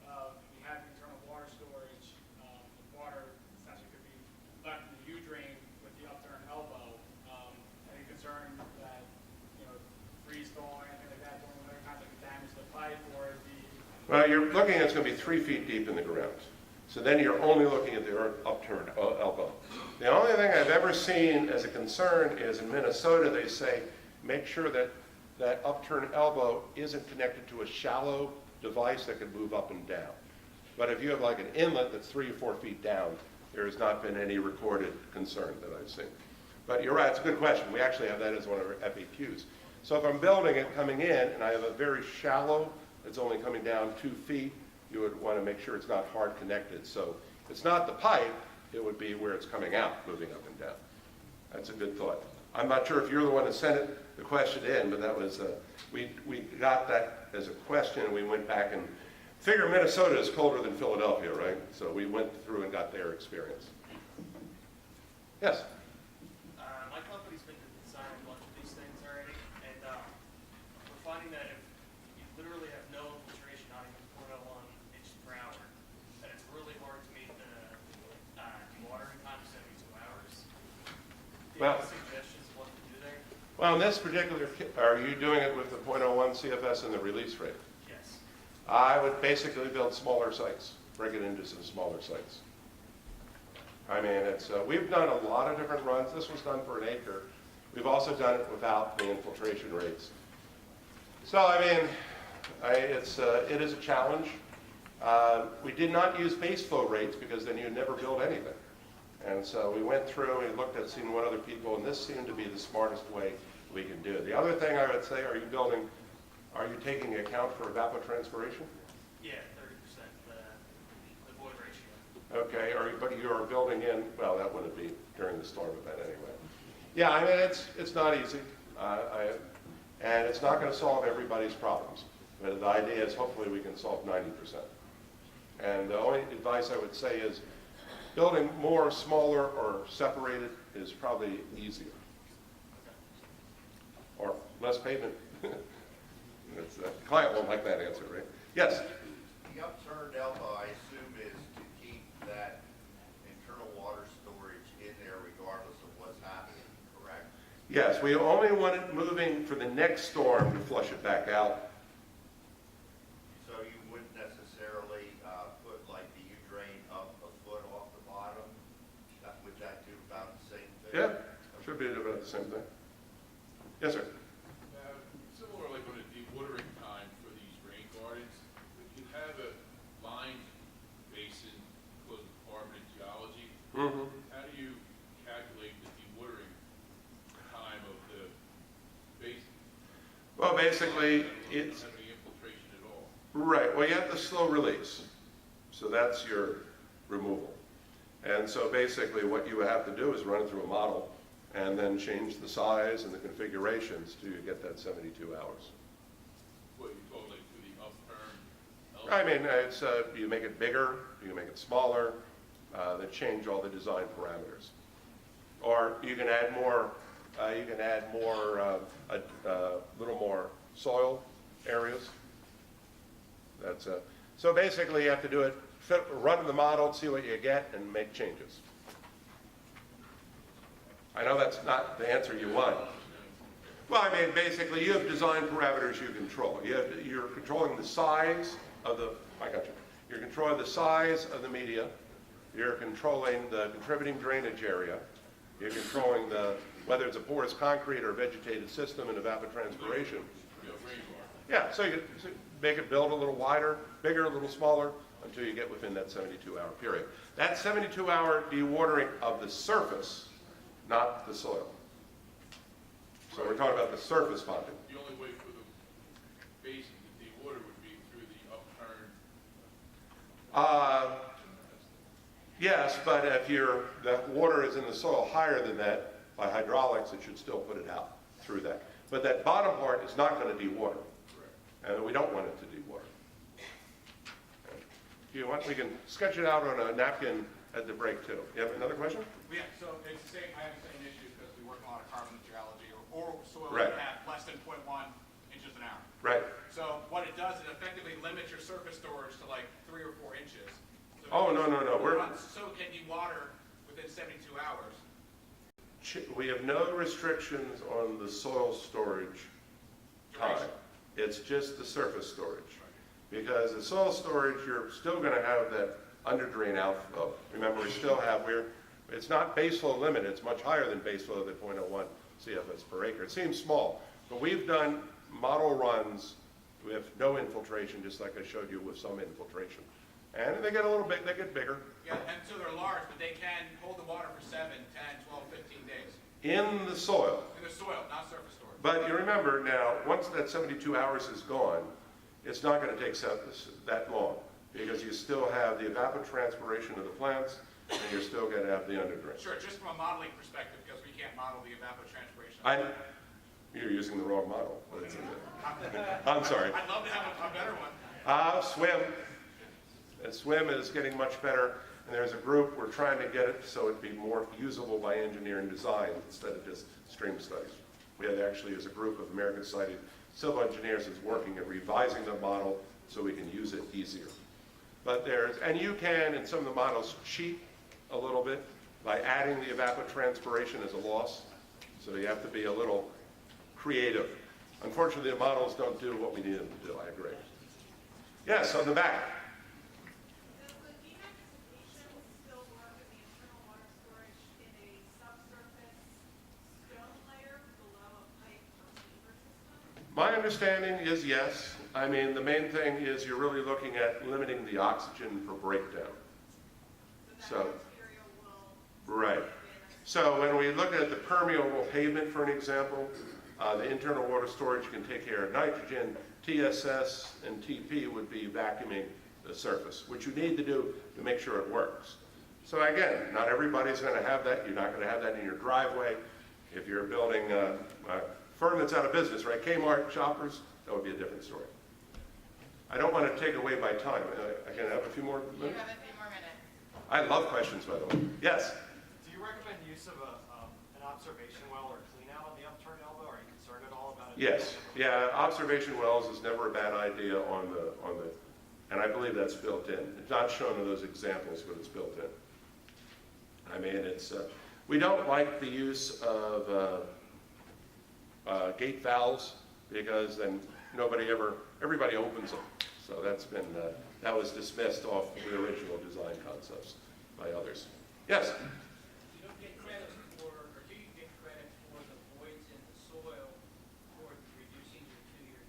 If you have internal water storage, the water essentially could be left in the U-drain with the upturned elbow. Any concern that freeze thaw or anything like that during winter times that could damage the pipe or the? Well, you're looking at it's going to be 3 feet deep in the ground. So then you're only looking at the upturned elbow. The only thing I've ever seen as a concern is in Minnesota, they say, make sure that that upturned elbow isn't connected to a shallow device that can move up and down. But if you have like an inlet that's 3 or 4 feet down, there has not been any recorded concern that I've seen. But you're right, it's a good question. We actually have that as one of our FAQs. So if I'm building it coming in and I have a very shallow, it's only coming down 2 feet, you would want to make sure it's not hard connected. So it's not the pipe, it would be where it's coming out, moving up and down. That's a good thought. I'm not sure if you're the one that sent the question in, but that was, we got that as a question, and we went back and figure Minnesota is colder than Philadelphia, right? So we went through and got their experience. Yes? My company's been designing a bunch of these things already, and we're finding that if you literally have no infiltration, not even 0.01 inches per hour, that it's really hard to meet the dewatering time of 72 hours. Do you have any suggestions of what to do there? Well, in this particular, are you doing it with the 0.01 CFS and the release rate? Yes. I would basically build smaller sites, break it into some smaller sites. I mean, it's, we've done a lot of different runs. This was done for an acre. We've also done it without the infiltration rates. So, I mean, it is a challenge. We did not use base flow rates because then you'd never build anything. And so we went through and looked at seeing what other people, and this seemed to be the smartest way we can do it. The other thing I would say, are you taking account for evapotranspiration? Yeah, 30% the void ratio. Okay, but you are building in, well, that wouldn't be during the storm event anyway. Yeah, I mean, it's not easy, and it's not going to solve everybody's problems. But the idea is hopefully we can solve 90%. And the only advice I would say is building more smaller or separated is probably easier. Or less pavement. The client won't like that answer, right? Yes? The upturned elbow, I assume, is to keep that internal water storage in there regardless of what's happening, correct? Yes, we only want it moving for the next storm to flush it back out. So you wouldn't necessarily put like the U-drain up a foot off the bottom? Would that do about the same thing? Yeah, should be about the same thing. Yes, sir? Similarly, with a dewatering time for these rain gardens, if you have a lined basin close to carbon and geology, Mm-hmm. how do you calculate the dewatering time of No, basically, it's, Have any infiltration at all? right, well, you have the slow release. So that's your removal. And so basically what you would have to do is run it through a model and then change the size and the configurations to get that 72 hours. What, you told like through the upturn? I mean, it's, you make it bigger, you make it smaller, then change all the design parameters. Or you can add more, a little more soil areas. That's so basically you have to do it, run the model, see what you get, and make changes. I know that's not the answer you want. Well, I mean, basically, you have design parameters you control. You're controlling the size of the, I got you. You're controlling the size of the media. You're controlling the contributing drainage area. You're controlling whether it's a porous concrete or vegetated system and evapotranspiration. Yeah, so you make it build a little wider, bigger, a little smaller, until you get within that 72-hour period. That 72-hour dewatering of the surface, not the soil. So we're talking about the surface bonding. The only way for the basin to dewater would be through the upturn. Yes, but if the water is in the soil higher than that, by hydraulics, it should still put it out through that. But that bottom part is not going to dewater. And we don't want it to dewater. If you want, we can sketch it out on a napkin at the break too. You have another question? Yeah, so it's the same, I have the same issue because we work on a lot of carbon geology or soil Right. that have less than 0.1 inches an hour. Right. So what it does, it effectively limits your surface storage to like 3 or 4 inches. So Oh, no. So can you water within 72 hours? We have no restrictions on the soil storage time. Duration. It's just the surface storage. Because the soil storage, you're still going to have that underdrain outflow. Remember, it's not base flow limit, it's much higher than base flow at 0.01 CFS per acre. It seems small, but we've done model runs with no infiltration, just like I showed you with some infiltration. And they get a little bit, they get bigger. Yeah, and so they're large, but they can hold the water for 7, 10, 12, 15 days. In the soil. In the soil, not surface storage. But you remember now, once that 72 hours is gone, it's not going to take that long because you still have the evapotranspiration of the plants and you're still going to have the underdrain. Sure, just from a modeling perspective, because we can't model the evapotranspiration. You're using the wrong model. I'm sorry. I'd love to have a better one. Swim. Swim is getting much better, and there's a group, we're trying to get it so it'd be more usable by engineering design instead of just stream studies. We have actually, as a group of American Society of Civil Engineers, is working at revising the model so we can use it easier. But and you can, in some of the models, cheat a little bit by adding the evapotranspiration as a loss. So you have to be a little creative. Unfortunately, the models don't do what we need them to do, I agree. Yes, on the back. Does the dehumidification still work in the internal water storage in a subsurface stone layer below a pipe or sewer system? My understanding is yes. I mean, the main thing is you're really looking at limiting the oxygen for breakdown. So that material will... Right. So when we look at the permeable pavement, for an example, the internal water storage can take care of nitrogen. TSS and TP would be vacuuming the surface, which you need to do to make sure it works. So again, not everybody's going to have that. You're not going to have that in your driveway. If you're building a firm that's out of business, right? Kmart, Shoppers, that would be a different story. I don't want to take away my time. I can have a few more You minutes? have a few more minutes. I love questions, by the way. Yes? Do you recommend use of an observation well or clean out on the upturned elbow? Are you concerned at all about it? Yes. Yeah, observation wells is never a bad idea and I believe that's built in. It's not shown in those examples, but it's built in. I mean, we don't like the use of gate valves because then everybody opens them. So that was dismissed off the original design concepts by others. Yes? You don't get credit for, or do you get credit for the voids in the soil for reducing your 2-year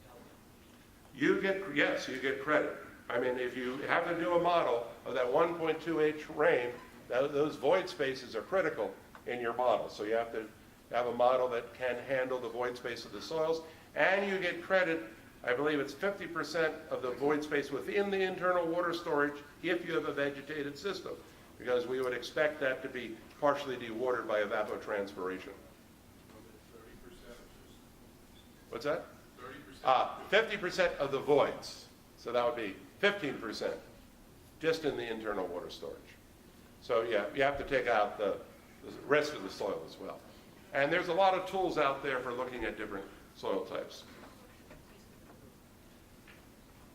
delta? Yes, you get credit. I mean, if you have to do a model of that 1.2H rain, those void spaces are critical in your model. So you have to have a model that can handle the void space of the soils and you get credit, I believe it's 50% of the void space within the internal water storage if you have a vegetated system, because we would expect that to be partially dewatered by evapotranspiration. What's that? 50% of the voids. So that would be 15% just in the internal water storage. So yeah, you have to take out the rest of the soil as well. And there's a lot of tools out there for looking at different soil types.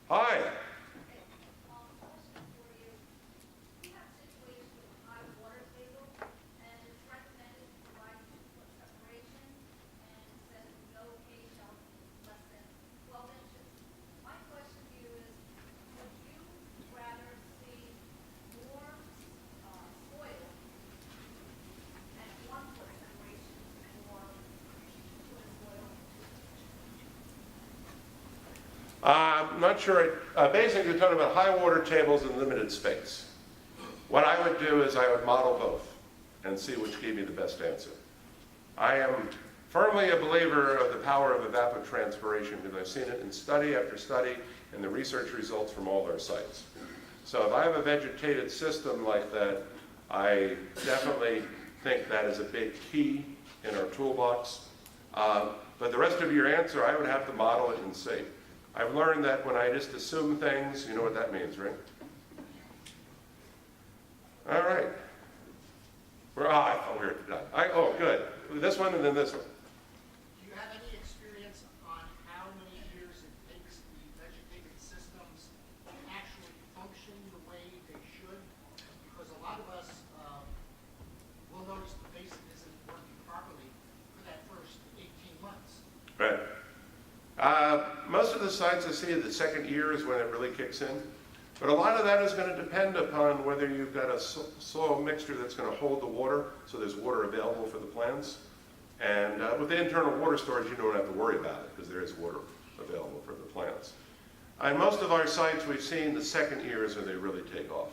Hi. Question for you. We have situations with high water table, and it's recommended to provide 2-foot separation, and it says no hay shall be less than 12 inches. My question to you is, would you rather see more soil at 1-foot separation or 2-foot soil? I'm not sure. Basically, we're talking about high water tables and limited space. What I would do is I would model both and see which gave me the best answer. I am firmly a believer of the power of evapotranspiration because I've seen it in study after study and the research results from all our sites. So if I have a vegetated system like that, I definitely think that is a big key in our toolbox. But the rest of your answer, I would have to model it and see. I've learned that when I just assume things, you know what that means, right? All right. I thought we were done. Oh, good. This one and then this one. Do you have any experience on how many years it takes the vegetated systems to actually function the way they should? Because a lot of us will notice the basin isn't working properly for that first 18 months. Right. Most of the sites I see the second year is when it really kicks in. But a lot of that is going to depend upon whether you've got a soil mixture that's going to hold the water, so there's water available for the plants. And with the internal water storage, you don't have to worry about it because there is water available for the plants. On most of our sites, we've seen the second year is when they really take off.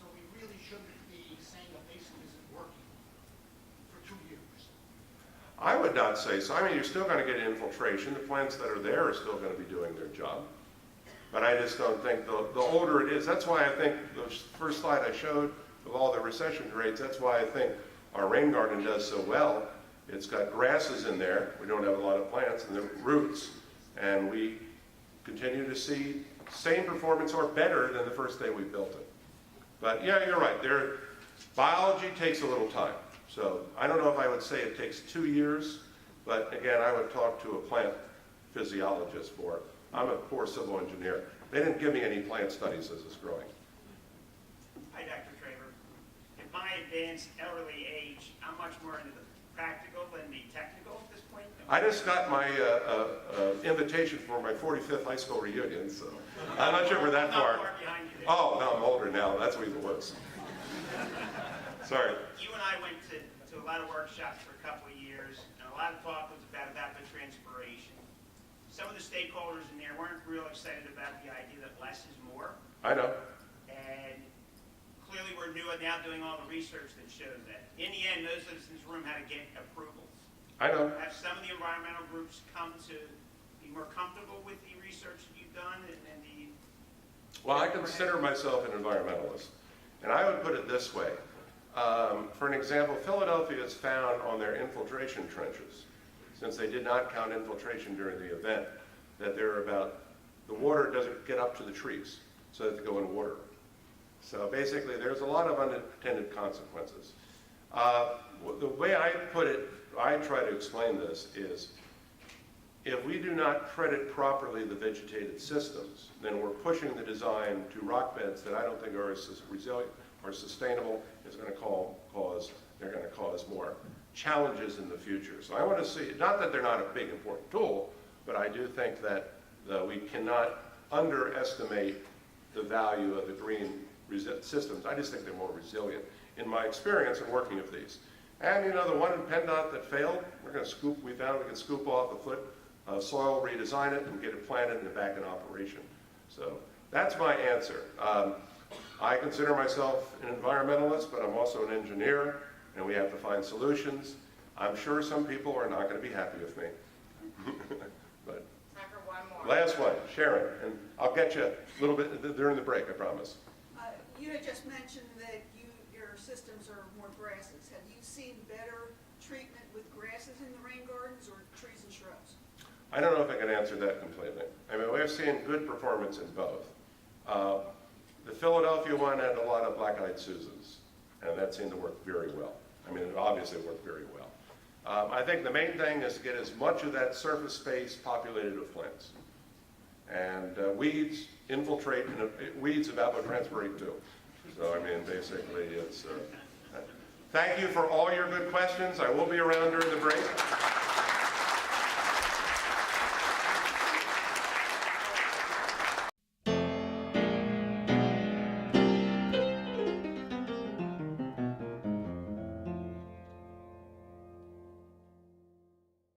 So we really shouldn't be saying the basin isn't working for 2 years. I would not say so. I mean, you're still going to get infiltration. The plants that are there are still going to be doing their job. But I just don't think the older it is, that's why I think the first slide I showed of all the recession rates, that's why I think our rain garden does so well. It's got grasses in there. We don't have a lot of plants and the roots. And we continue to see same performance or better than the first day we built it. But yeah, you're right. Biology takes a little time. So I don't know if I would say it takes 2 years, but again, I would talk to a plant physiologist for it. I'm a poor civil engineer. They didn't give me any plant studies as it's growing. Hi, Dr. Traver. At my advanced elderly age, I'm much more into the practical than the technical at this point. I just got my invitation for my 45th high school reunion, so I'm not sure we're that far. Behind you there. Oh, no, I'm older now. That's even worse. Sorry. You and I went to a lot of workshops for a couple of years, and a lot of talk was about evapotranspiration. Some of the stakeholders in there weren't real excited about the idea that less is more. I know. And clearly we're now doing all the research that shows that. In the end, those of us in this room had to get approvals. I know. Have some of the environmental groups come to be more comfortable with the research that you've done and the... Well, I consider myself an environmentalist. And I would put it this way. For an example, Philadelphia has found on their infiltration trenches, since they did not count infiltration during the event, that the water doesn't get up to the trees, so they have to go and water. So basically, there's a lot of unintended consequences. The way I put it, I try to explain this, is if we do not credit properly the vegetated systems, then we're pushing the design to rock beds that I don't think are as resilient or sustainable. It's going to they're going to cause more challenges in the future. So I want to see, not that they're not a big important tool, but I do think that we cannot underestimate the value of the green systems. I just think they're more resilient in my experience in working with these. And you know, the one in PennDOT that failed, we found we can scoop off a foot of soil, redesign it, and get it planted and back in operation. So that's my answer. I consider myself an environmentalist, but I'm also an engineer, and we have to find solutions. I'm sure some people are not going to be happy with me, but Last one, Sharon, and I'll get you a little bit during the break, I promise. You had just mentioned that your systems are more grasses. Have you seen better treatment with grasses in the rain gardens or trees and shrubs? I don't know if I can answer that completely. I mean, we're seeing good performance in both. The Philadelphia one had a lot of black-eyed Susans, and that seemed to work very well. I mean, it obviously worked very well. I think the main thing is to get as much of that surface space populated with plants. And weeds infiltrate, and weeds evapotranspirate too. So, I mean, basically, it's... Thank you for all your good questions. I will be around during the break.